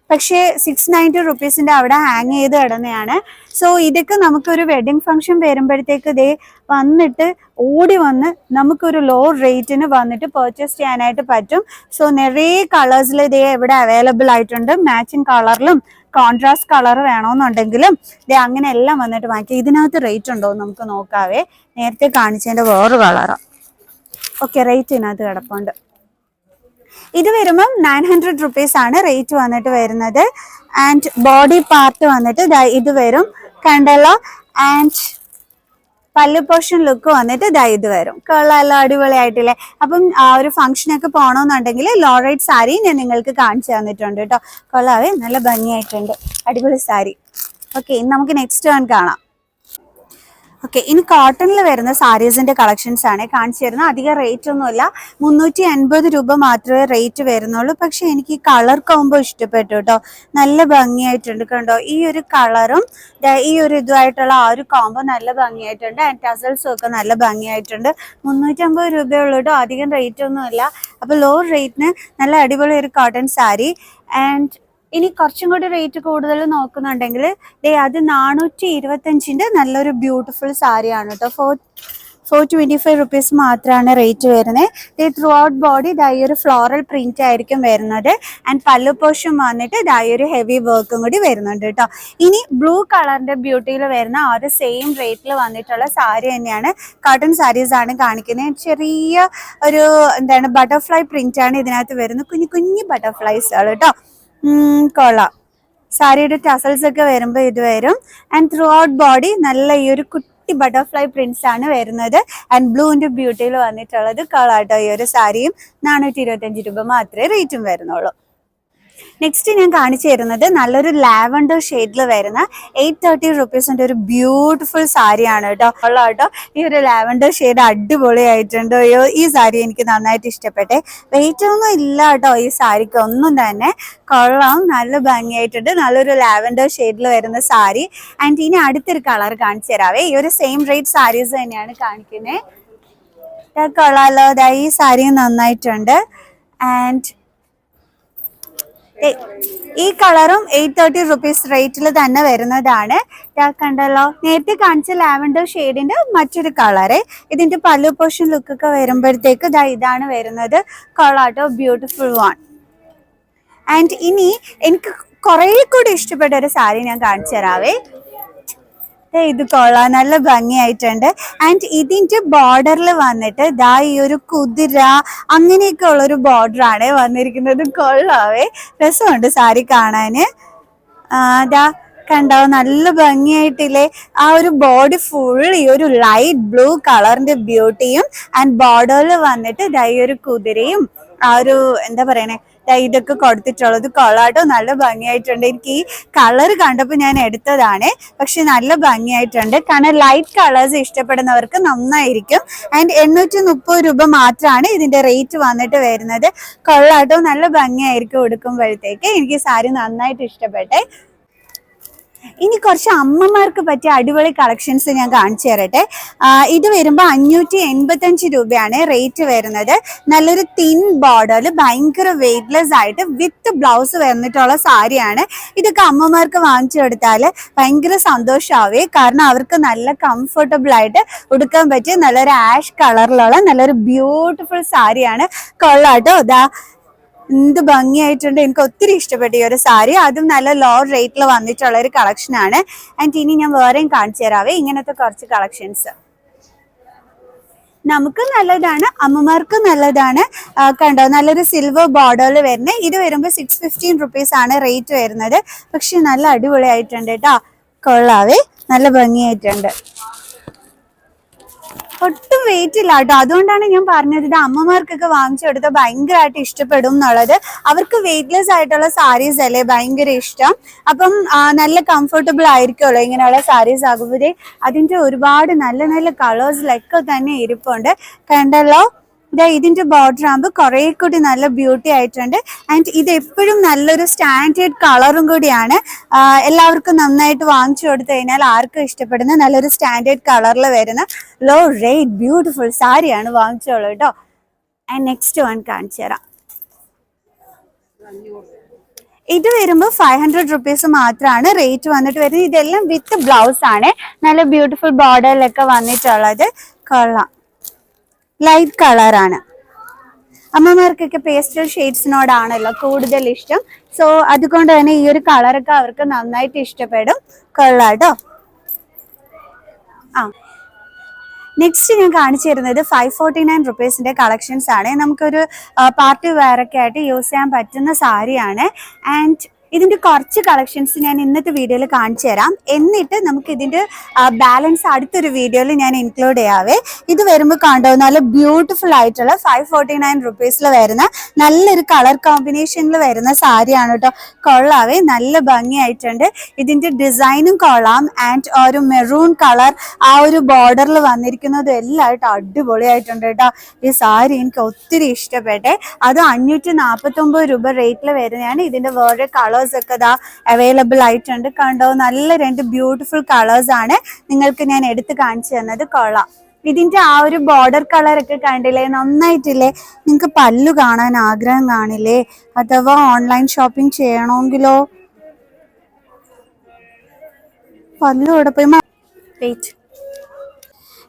പക്ഷേ 690 റുപ്പീസിന്റെ അവിടെ ഹാങ് ചെയ്ത് കിടന്നെയാണ്. സോ ഇതൊക്കെ നമുക്കൊരു വെഡിങ് ഫംഗ്ഷൻ വരുമ്പോഴത്തേക്ക് ഇതേ വന്നിട്ട് ഓടി വന്ന് നമുക്കൊരു ലോ റേറ്റിന് വന്നിട്ട് പർച്ചേസ് ചെയ്യാനായിട്ട് പറ്റും. സോ നിറയെ കളേഴ്സിൽ ഇതേ ഇവിടെ അവൈലബിൾ ആയിട്ടുണ്ട്. മാച്ചിങ് കളറിലും കോൺട്രാസ്റ്റ് കളർ വേണമെന്നുണ്ടെങ്കിലും ഇതേ അങ്ങനെ എല്ലാം വന്നിട്ട് വാങ്ങിക്കാം. ഇതിനകത്ത് റേറ്റ് ഉണ്ടോ എന്ന് നമുക്ക് നോക്കാവേ. നേരത്തെ കാണിച്ചതിന്റെ വേറൊരു കളറാണ്. ഓക്കെ, റേറ്റ് ഇതിനകത്ത് കിടപ്പുണ്ട്. ഇത് വരുമ്പം 900 റുപ്പീസ് ആണ് റേറ്റ് വന്നിട്ട് വരുന്നത്. ആൻഡ് ബോഡി പാർട്ട് വന്നിട്ട് ഇത് വരും. കണ്ടല്ലോ. ആൻഡ് പല്ലു പോർഷൻ ലുക്ക് വന്നിട്ട് ഇത് വരും. കൊള്ളാലോ, അടിപൊളിയായിട്ടില്ലേ? അപ്പം ആ ഒരു ഫംഗ്ഷനൊക്കെ പോകണമെന്നുണ്ടെങ്കിൽ ലോ റേറ്റ് സാരി ഞാൻ നിങ്ങൾക്ക് കാണിച്ചു തന്നിട്ടുണ്ട് കേട്ടോ. കൊള്ളാവേ, നല്ല ഭംഗിയായിട്ടുണ്ട്. അടിപൊളി സാരി. ഓക്കെ, ഇനി നമുക്ക് നെക്സ്റ്റ് വൺ കാണാം. ഓക്കെ, ഇനി കോട്ടണിൽ വരുന്ന സാരീസിന്റെ കളക്ഷൻസ് ആണ് കാണിച്ചു തരുന്നത്. അധികം റേറ്റ് ഒന്നുമില്ല. 380 രൂപ മാത്രമേ റേറ്റ് വരുന്നുള്ളൂ. പക്ഷെ എനിക്ക് ഈ കളർ കോംബോ ഇഷ്ടപ്പെട്ടു കേട്ടോ. നല്ല ഭംഗിയായിട്ടുണ്ട്. കണ്ടോ, ഈ ഒരു കളറും ഈ ഒരു ഇതുമായിട്ടുള്ള ആ ഒരു കോംബോ നല്ല ഭംഗിയായിട്ടുണ്ട്. ആൻഡ് ടസൽസും ഒക്കെ നല്ല ഭംഗിയായിട്ടുണ്ട്. 350 രൂപയുള്ളൂ കേട്ടോ. അധികം റേറ്റ് ഒന്നുമില്ല. അപ്പോൾ ലോ റേറ്റിന് നല്ല അടിപൊളി ഒരു കോട്ടൺ സാരി. ആൻഡ് ഇനി കുറച്ചും കൂടി റേറ്റ് കൂടുതൽ നോക്കുന്നുണ്ടെങ്കിൽ അത് 425 നല്ലൊരു ബ്യൂട്ടിഫുൾ സാരിയാണ് കേട്ടോ. 425 റുപ്പീസ് മാത്രമാണ് റേറ്റ് വരുന്നത്. ത്രൂ ഔട്ട് ബോഡി ഈ ഒരു ഫ്ലോറൽ പ്രിന്റ് ആയിരിക്കും വരുന്നത്. ആൻഡ് പല്ലു പോർഷൻ വന്നിട്ട് ഈ ഒരു ഹെവി വർക്കും കൂടി വരുന്നുണ്ട് കേട്ടോ. ഇനി ബ്ലൂ കളറിന്റെ ബ്യൂട്ടിയിൽ വരുന്ന ആ ഒരു സെയിം റേറ്റിൽ വന്നിട്ടുള്ള സാരി തന്നെയാണ്. കോട്ടൺ സാരീസ് ആണ് കാണിക്കുന്നത്. ചെറിയ ഒരു ബട്ടർഫ്ലൈ പ്രിന്റ് ആണ് ഇതിനകത്ത് വരുന്നത്. കുഞ്ഞു കുഞ്ഞു ബട്ടർഫ്ലൈസുകൾ കേട്ടോ. കൊള്ളാം. സാരിയുടെ ടസൽസ് ഒക്കെ വരുമ്പോൾ ഇത് വരും. ആൻഡ് ത്രൂ ഔട്ട് ബോഡി നല്ല ഈ ഒരു കുട്ടി ബട്ടർഫ്ലൈ പ്രിന്റ്സ് ആണ് വരുന്നത്. ആൻഡ് ബ്ലൂവിന്റെ ബ്യൂട്ടിയിൽ വന്നിട്ടുള്ളത് കൊള്ളാട്ടോ. ഈ ഒരു സാരിയും 425 രൂപ മാത്രമേ റേറ്റും വരുന്നുള്ളൂ. നെക്സ്റ്റ് ഞാൻ കാണിച്ചു തരുന്നത് നല്ലൊരു ലാവൻഡർ ഷെയ്ഡിൽ വരുന്ന 830 റുപ്പീസിന്റെ ഒരു ബ്യൂട്ടിഫുൾ സാരിയാണ് കേട്ടോ. കേട്ടോ, ഈ ഒരു ലാവൻഡർ ഷെയ്ഡ് അടിപൊളിയായിട്ടുണ്ട്. ഈ സാരി എനിക്ക് നന്നായിട്ട് ഇഷ്ടപ്പെട്ടെ. വെയിറ്റ് ഒന്നും ഇല്ല കേട്ടോ ഈ സാരിക്ക് ഒന്നും തന്നെ. കൊള്ളാം, നല്ല ഭംഗിയായിട്ടുണ്ട്. നല്ലൊരു ലാവൻഡർ ഷെയ്ഡിൽ വരുന്ന സാരി. ആൻഡ് ഇനി അടുത്തൊരു കളർ കാണിച്ചു തരാവേ. ഈ ഒരു സെയിം റേറ്റ് സാരീസ് തന്നെയാണ് കാണിക്കുന്നത്. കൊള്ളാലോ, ഈ സാരി നന്നായിട്ടുണ്ട്. ആൻഡ് ഈ കളറും 830 റുപ്പീസ് റേറ്റിൽ തന്നെ വരുന്നതാണ്. കണ്ടല്ലോ, നേരത്തെ കാണിച്ച ലാവൻഡർ ഷെയ്ഡിന്റെ മറ്റൊരു കളറ്. ഇതിന്റെ പല്ലു പോർഷൻ ലുക്കൊക്കെ വരുമ്പോഴത്തേക്ക് ഇതാണ് വരുന്നത്. കൊള്ളാട്ടോ, ബ്യൂട്ടിഫുൾ വൺ. ആൻഡ് ഇനി എനിക്ക് കുറെ കൂടി ഇഷ്ടപ്പെട്ട ഒരു സാരി ഞാൻ കാണിച്ചു തരാവേ. ഇത് കൊള്ളാം, നല്ല ഭംഗിയായിട്ടുണ്ട്. ആൻഡ് ഇതിന്റെ ബോർഡറിൽ വന്നിട്ട് ഈ ഒരു കുതിര അങ്ങനെയൊക്കെ ഉള്ളൊരു ബോർഡറാണ് വന്നിരിക്കുന്നത്. കൊള്ളാവേ, രസമുണ്ട് സാരി കാണാന്. കണ്ടോ നല്ല ഭംഗിയായിട്ടില്ലേ. ആ ഒരു ബോഡി ഫുൾ ഈ ഒരു ലൈറ്റ് ബ്ലൂ കളറിന്റെ ബ്യൂട്ടിയും ആൻഡ് ബോർഡറിൽ വന്നിട്ട് ഈ ഒരു കുതിരയും ആ ഒരു എന്താ പറയണേ ഇതൊക്കെ കൊടുത്തിട്ടുള്ളത് കൊള്ളാട്ടോ, നല്ല ഭംഗിയായിട്ടുണ്ട്. എനിക്ക് ഈ കളർ കണ്ടപ്പോൾ ഞാൻ എടുത്തതാണ്, പക്ഷെ നല്ല ഭംഗിയായിട്ടുണ്ട്. കാരണം ലൈറ്റ് കളേഴ്സ് ഇഷ്ടപ്പെടുന്നവർക്ക് നന്നായിരിക്കും. ആൻഡ് 830 രൂപ മാത്രമാണ് ഇതിന്റെ റേറ്റ് വന്നിട്ട് വരുന്നത്. കൊള്ളാട്ടോ, നല്ല ഭംഗിയായിരിക്കും ഉടുക്കുമ്പോഴത്തേക്ക്. എനിക്ക് സാരി നന്നായിട്ട് ഇഷ്ടപ്പെട്ടെ. ഇനി കുറച്ച് അമ്മമാർക്ക് പറ്റിയ അടിപൊളി കളക്ഷൻസ് ഞാൻ കാണിച്ചു തരട്ടെ. ഇത് വരുമ്പോൾ 585 രൂപയാണ് റേറ്റ് വരുന്നത്. നല്ലൊരു തിൻ ബോർഡറിൽ ഭയങ്കര വെയ്റ്റ്ലെസ് ആയിട്ട് വിത്ത് ബ്ലൗസ് വന്നിട്ടുള്ള സാരിയാണ്. ഇതൊക്കെ അമ്മമാർക്ക് വാങ്ങിച്ചു കൊടുത്താൽ ഭയങ്കര സന്തോഷമാവേ. കാരണം അവർക്ക് നല്ല കംഫർട്ടബിൾ ആയിട്ട് ഉടുക്കാൻ പറ്റിയ നല്ലൊരു ആഷ് കളറിലുള്ള നല്ലൊരു ബ്യൂട്ടിഫുൾ സാരിയാണ്. കൊള്ളാട്ടോ, ഇതാ എന്ത് ഭംഗിയായിട്ടുണ്ട്. എനിക്ക് ഒത്തിരി ഇഷ്ടപ്പെട്ടു ഈ ഒരു സാരി. അതും നല്ല ലോ റേറ്റിൽ വന്നിട്ടുള്ള ഒരു കളക്ഷൻ ആണ്. ആൻഡ് ഇനി ഞാൻ വേറെയും കാണിച്ചു തരാവേ ഇങ്ങനത്തെ കുറച്ച് കളക്ഷൻസ്. നമുക്ക് നല്ലതാണ്, അമ്മമാർക്ക് നല്ലതാണ്. കണ്ടോ നല്ലൊരു സിൽവർ ബോർഡറിൽ വരുന്നത്. ഇത് വരുമ്പോൾ 615 റുപ്പീസ് ആണ് റേറ്റ് വരുന്നത്. പക്ഷെ നല്ല അടിപൊളിയായിട്ടുണ്ട് കേട്ടോ, കൊള്ളാവേ, നല്ല ഭംഗിയായിട്ടുണ്ട്. ഒട്ടും വെയിറ്റ് ഇല്ല കേട്ടോ. അതുകൊണ്ടാണ് ഞാൻ പറഞ്ഞത് ഇത് അമ്മമാർക്കൊക്കെ വാങ്ങിച്ചു കൊടുത്താൽ ഭയങ്കരമായിട്ട് ഇഷ്ടപ്പെടും എന്നുള്ളത്. അവർക്ക് വെയിറ്റ്ലെസ് ആയിട്ടുള്ള സാരീസ് അല്ലേ ഭയങ്കര ഇഷ്ടം. അപ്പം നല്ല കംഫർട്ടബിൾ ആയിരിക്കുമല്ലോ ഇങ്ങനെയുള്ള സാരീസ് ആകുമ്പോഴേ. അതിൻ്റെ ഒരുപാട് നല്ല നല്ല കളേഴ്സിലൊക്കെ തന്നെ ഇരിപ്പുണ്ട്, കണ്ടല്ലോ. ഇതിന്റെ ബോർഡർ ആകുമ്പോൾ കുറെ കൂടി നല്ല ബ്യൂട്ടി ആയിട്ടുണ്ട്. ആൻഡ് ഇത് എപ്പോഴും നല്ലൊരു സ്റ്റാൻഡേർഡ് കളറും കൂടിയാണ്. എല്ലാവർക്കും നന്നായിട്ട് വാങ്ങിച്ചു കൊടുത്തു കഴിഞ്ഞാൽ ആർക്കും ഇഷ്ടപ്പെടുന്ന നല്ലൊരു സ്റ്റാൻഡേർഡ് കളറിൽ വരുന്ന ലോ റേറ്റ് ബ്യൂട്ടിഫുൾ സാരിയാണ് വാങ്ങിച്ചോളൂ കേട്ടോ. ആൻഡ് നെക്സ്റ്റ് വൺ കാണിച്ചു തരാം. ഇത് വരുമ്പോൾ 500 റുപ്പീസ് മാത്രമാണ് റേറ്റ് വന്നിട്ട് വരുന്നത്. ഇതെല്ലാം വിത്ത് ബ്ലൗസ് ആണ്, നല്ല ബ്യൂട്ടിഫുൾ ബോർഡറിലൊക്കെ വന്നിട്ടുള്ളത്. കൊള്ളാം, ലൈറ്റ് കളറാണ്. അമ്മമാർക്കൊക്കെ പേസ്റ്റൽ ഷെയ്ഡ്സിനോടാണല്ലോ കൂടുതൽ ഇഷ്ടം. സോ അതുകൊണ്ട് തന്നെ ഈ ഒരു കളറൊക്കെ അവർക്ക് നന്നായിട്ട് ഇഷ്ടപ്പെടും. കൊള്ളാട്ടോ. നെക്സ്റ്റ് ഞാൻ കാണിച്ചു തരുന്നത് 549 റുപ്പീസിന്റെ കളക്ഷൻസ് ആണ്. നമുക്കൊരു പാർട്ടി വെയറൊക്കെ ആയിട്ട് യൂസ് ചെയ്യാൻ പറ്റുന്ന സാരിയാണ്. ആൻഡ് ഇതിന്റെ കുറച്ച് കളക്ഷൻസ് ഞാൻ ഇന്നത്തെ വീഡിയോയിൽ കാണിച്ചു തരാം. എന്നിട്ട് നമുക്ക് ഇതിന്റെ ബാലൻസ് അടുത്തൊരു വീഡിയോയിൽ ഞാൻ ഇൻക്ലൂഡ് ചെയ്യാവേ. ഇത് വരുമ്പോൾ കണ്ടോ നല്ല ബ്യൂട്ടിഫുൾ ആയിട്ടുള്ള 549 റുപ്പീസിൽ വരുന്ന നല്ലൊരു കളർ കോമ്പിനേഷനിൽ വരുന്ന സാരിയാണ് കേട്ടോ. കൊള്ളാവേ, നല്ല ഭംഗിയായിട്ടുണ്ട്. ഇതിന്റെ ഡിസൈനും കൊള്ളാം. ആൻഡ് ഒരു മെറൂൺ കളർ ആ ഒരു ബോർഡറിൽ വന്നിരിക്കുന്നതും എല്ലാമായിട്ട് അടിപൊളിയായിട്ടുണ്ട് കേട്ടോ. ഈ സാരി എനിക്ക് ഒത്തിരി ഇഷ്ടപ്പെട്ടെ. അത് 549 രൂപ റേറ്റിൽ വരുന്നതാണ്. ഇതിന്റെ വേറെ കളർ ഒക്കെ അവൈലബിൾ ആയിട്ടുണ്ട്. കണ്ടോ നല്ല രണ്ട് ബ്യൂട്ടിഫുൾ കളേഴ്സ് ആണ് നിങ്ങൾക്ക് ഞാൻ എടുത്ത് കാണിച്ചു തന്നത്. കൊള്ളാം. ഇതിന്റെ ആ ഒരു ബോർഡർ കളർ ഒക്കെ കണ്ടില്ലേ, നന്നായിട്ടില്ലേ. നിങ്ങൾക്ക് പല്ലു കാണാൻ ആഗ്രഹം കാണില്ലേ? അഥവാ ഓൺലൈൻ ഷോപ്പിംഗ് ചെയ്യണമെങ്കിലോ പല്ലു ഇവിടെ പോയി വെയിറ്റ്.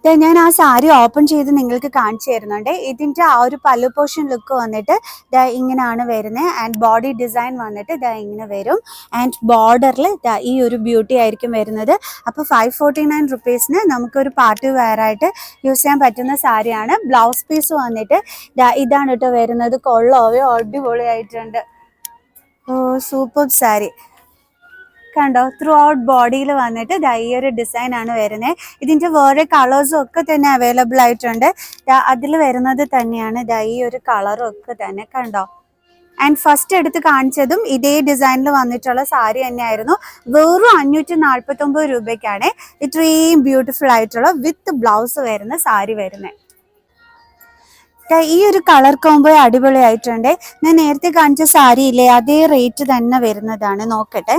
ഞാൻ ആ സാരി ഓപ്പൺ ചെയ്ത് നിങ്ങൾക്ക് കാണിച്ചു തരുന്നുണ്ട്. ഇതിൻ്റെ ആ ഒരു പല്ലു പോർഷൻ ലുക്ക് വന്നിട്ട് ഇങ്ങനെയാണ് വരുന്നത്. ആൻഡ് ബോഡി ഡിസൈൻ വന്നിട്ട് ഇങ്ങനെ വരും. ആൻഡ് ബോർഡറിൽ ഈ ഒരു ബ്യൂട്ടി ആയിരിക്കും വരുന്നത്. അപ്പോൾ 549 റുപ്പീസിന് നമുക്കൊരു പാർട്ടി വെയറായിട്ട് യൂസ് ചെയ്യാൻ പറ്റുന്ന സാരിയാണ്. ബ്ലൗസ് പീസ് വന്നിട്ട് ഇതാണ് കേട്ടോ വരുന്നത്. കൊള്ളാവേ, അടിപൊളിയായിട്ടുണ്ട്. ഓ സൂപ്പർ സാരി. കണ്ടോ ത്രൂ ഔട്ട് ബോഡിയിൽ വന്നിട്ട് ഈ ഒരു ഡിസൈൻ ആണ് വരുന്നത്. ഇതിന്റെ വേറെ കളേഴ്സും ഒക്കെ തന്നെ അവൈലബിൾ ആയിട്ടുണ്ട്. അതിൽ വരുന്നത് തന്നെയാണ് ഈ ഒരു കളറും ഒക്കെ തന്നെ. കണ്ടോ. ആൻഡ് ഫസ്റ്റ് എടുത്ത് കാണിച്ചതും ഇതേ ഡിസൈനിൽ വന്നിട്ടുള്ള സാരി തന്നെയായിരുന്നു. വെറും 549 രൂപയ്ക്കാണ് ഇത്രയും ബ്യൂട്ടിഫുൾ ആയിട്ടുള്ള വിത്ത് ബ്ലൗസ് വരുന്ന സാരി വരുന്നത്. ഈ ഒരു കളർ കോംബോ അടിപൊളിയായിട്ടുണ്ട്. ഞാൻ നേരത്തെ കാണിച്ച സാരി ഇല്ലേ, അതേ റേറ്റ് തന്നെ വരുന്നതാണ്. നോക്കട്ടെ.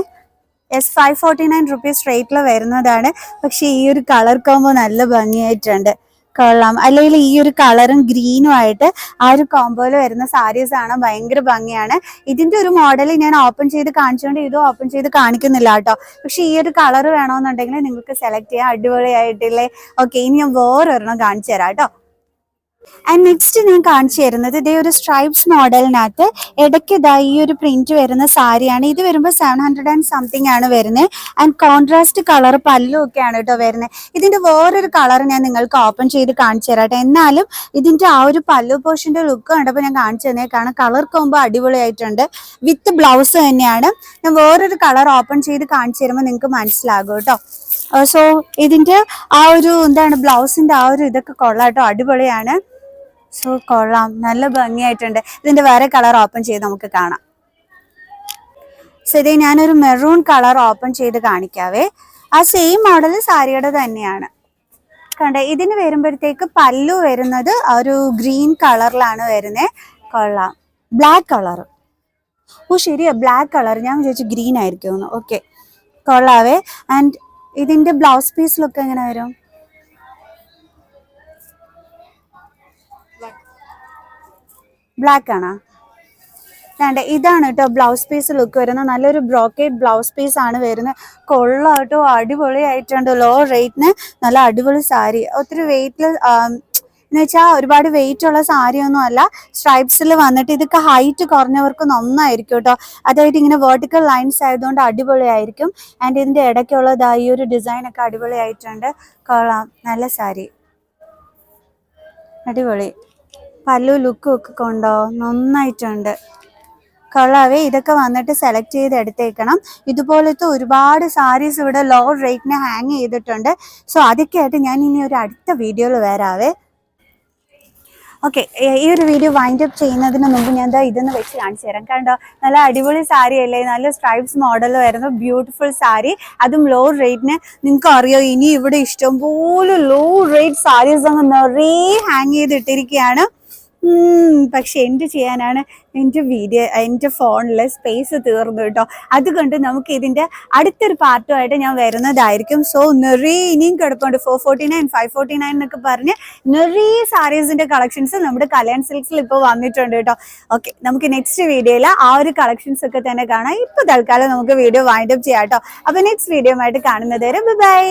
549 റുപ്പീസ് റേറ്റിൽ വരുന്നതാണ്. പക്ഷെ ഈ ഒരു കളർ കോംബോ നല്ല ഭംഗിയായിട്ടുണ്ട്. കൊള്ളാം. അല്ലെങ്കിൽ ഈ ഒരു കളറും ഗ്രീനും ആയിട്ട് ആ ഒരു കോംബോയിൽ വരുന്ന സാരീസ് ആണ് ഭയങ്കര ഭംഗിയാണ്. ഇതിന്റെ ഒരു മോഡൽ ഞാൻ ഓപ്പൺ ചെയ്ത് കാണിച്ചുകൊണ്ട് ഇത് ഓപ്പൺ ചെയ്ത് കാണിക്കുന്നില്ല കേട്ടോ. പക്ഷെ ഈ ഒരു കളർ വേണമെന്നുണ്ടെങ്കിൽ നിങ്ങൾക്ക് സെലക്ട് ചെയ്യാം. അടിപൊളിയായിട്ടില്ലേ? ഓക്കെ, ഇനി ഞാൻ വേറൊരെണ്ണം കാണിച്ചു തരാം കേട്ടോ. ആൻഡ് നെക്സ്റ്റ് ഞാൻ കാണിച്ചു തരുന്നത് ഇതേ ഒരു സ്ട്രൈപ്സ് മോഡലിനകത്ത് ഇടയ്ക്ക് ഇതാ ഈ ഒരു പ്രിന്റ് വരുന്ന സാരിയാണ്. ഇത് വരുമ്പോൾ 700 ആൻഡ് സംതിങ് ആണ് വരുന്നത്. ആൻഡ് കോൺട്രാസ്റ്റ് കളർ പല്ലു ഒക്കെയാണ് കേട്ടോ വരുന്നത്. ഇതിന്റെ വേറൊരു കളർ ഞാൻ നിങ്ങൾക്ക് ഓപ്പൺ ചെയ്ത് കാണിച്ചു തരാം കേട്ടോ. എന്നാലും ഇതിന്റെ ആ ഒരു പല്ലു പോർഷന്റെ ലുക്ക് കണ്ടപ്പോൾ ഞാൻ കാണിച്ചു തന്നെ, കാരണം കളർ കോമ്പോ അടിപൊളിയായിട്ടുണ്ട്. വിത്ത് ബ്ലൗസ് തന്നെയാണ്. ഞാൻ വേറൊരു കളർ ഓപ്പൺ ചെയ്ത് കാണിച്ചു തരുമ്പോൾ നിങ്ങൾക്ക് മനസ്സിലാകും കേട്ടോ. സോ ഇതിന്റെ ആ ഒരു എന്താണ് ബ്ലൗസിന്റെ ആ ഒരു ഇതൊക്കെ കൊള്ളാം കേട്ടോ, അടിപൊളിയാണ്. സോ കൊള്ളാം, നല്ല ഭംഗിയായിട്ടുണ്ട്. ഇതിന്റെ വേറെ കളർ ഓപ്പൺ ചെയ്ത് നമുക്ക് കാണാം. സോ ഇത് ഞാനൊരു മെറൂൺ കളർ ഓപ്പൺ ചെയ്ത് കാണിക്കാവേ. ആ സെയിം മോഡൽ സാരിയുടെ തന്നെയാണ് കണ്ടേ. ഇതിന് വരുമ്പോഴത്തേക്ക് പല്ലു വരുന്നത് ഒരു ഗ്രീൻ കളറിലാണ് വരുന്നത്. കൊള്ളാം, ബ്ലാക്ക് കളർ. ഓ ശരിയാ, ബ്ലാക്ക് കളർ. ഞാൻ വിചാരിച്ചു ഗ്രീൻ ആയിരിക്കും. ഓക്കെ, കൊള്ളാവേ. ആൻഡ് ഇതിന്റെ ബ്ലൗസ് പീസ് ലുക്ക് എങ്ങനെ വരും? ബ്ലാക്ക് ആണോ? വേണ്ട, ഇതാണ് കേട്ടോ ബ്ലൗസ് പീസ് ലുക്ക് വരുന്നത്. നല്ലൊരു ബ്രോക്കേഡ് ബ്ലൗസ് പീസ് ആണ് വരുന്നത്. കൊള്ളാം കേട്ടോ, അടിപൊളിയായിട്ടുണ്ട്. ലോ റേറ്റിന് നല്ല അടിപൊളി സാരി. ഒത്തിരി വെയിറ്റ് എന്ന് വെച്ചാൽ ഒരുപാട് വെയിറ്റ് ഉള്ള സാരിയൊന്നും അല്ല. സ്ട്രൈപ്സിൽ വന്നിട്ട് ഇതൊക്കെ ഹൈറ്റ് കുറഞ്ഞവർക്ക് നന്നായിരിക്കും കേട്ടോ. അതായത് ഇങ്ങനെ വേർട്ടിക്കൽ ലൈൻസ് ആയതുകൊണ്ട് അടിപൊളിയായിരിക്കും. ആൻഡ് ഇതിന്റെ ഇടയ്ക്കുള്ളത് ഈ ഒരു ഡിസൈൻ ഒക്കെ അടിപൊളിയായിട്ടുണ്ട്. കൊള്ളാം, നല്ല സാരി, അടിപൊളി. പല്ലു ലുക്കും ഒക്കെ കൊണ്ടോ നന്നായിട്ടുണ്ട്. കൊള്ളാവേ. ഇതൊക്കെ വന്നിട്ട് സെലക്ട് ചെയ്ത് എടുത്തേക്കണം. ഇതുപോലത്തെ ഒരുപാട് സാരീസ് ഇവിടെ ലോ റേറ്റിന് ഹാങ് ചെയ്തിട്ടുണ്ട്. സോ അതൊക്കെ ആയിട്ട് ഞാൻ ഇനി ഒരു അടുത്ത വീഡിയോയിൽ വരാവേ. ഓക്കെ, ഈ ഒരു വീഡിയോ വൈൻഡ് അപ്പ് ചെയ്യുന്നതിന് മുമ്പ് ഞാൻ എന്താ ഇതൊന്ന് വെച്ച് കാണിച്ചു തരാം. കണ്ടോ, നല്ല അടിപൊളി സാരി അല്ലേ? നല്ല സ്ട്രൈപ്സ് മോഡൽ വരുന്ന ബ്യൂട്ടിഫുൾ സാരി, അതും ലോ റേറ്റിന്. നിങ്ങൾക്ക് അറിയോ, ഇനി ഇവിടെ ഇഷ്ടംപോലെ ലോ റേറ്റ് സാരീസ് അങ്ങ് നിറയെ ഹാങ് ചെയ്തിട്ടിരിക്കുകയാണ്. പക്ഷെ എന്ത് ചെയ്യാനാണ്, എൻ്റെ ഫോണിൽ സ്പേസ് തീർന്നു കേട്ടോ. അതുകൊണ്ട് നമുക്ക് ഇതിൻ്റെ അടുത്തൊരു പാർട്ടുമായിട്ട് ഞാൻ വരുന്നതായിരിക്കും. സോ നിറയെ ഇനിയും കിടപ്പുണ്ട്. 449, 549 എന്നൊക്കെ പറഞ്ഞ് നിറയെ സാരീസിൻ്റെ കളക്ഷൻസ് നമ്മുടെ കല്യാൺ സിൽക്സിൽ ഇപ്പോൾ വന്നിട്ടുണ്ട് കേട്ടോ. ഓക്കെ, നമുക്ക് നെക്സ്റ്റ് വീഡിയോയിൽ ആ ഒരു കളക്ഷൻസ് ഒക്കെ തന്നെ കാണാം. ഇപ്പോൾ തൽക്കാലം നമുക്ക് വീഡിയോ വൈൻഡ് അപ്പ് ചെയ്യാം കേട്ടോ. അപ്പോൾ നെക്സ്റ്റ് വീഡിയോ ആയിട്ട് കാണുന്നത് വരെ ബൈ.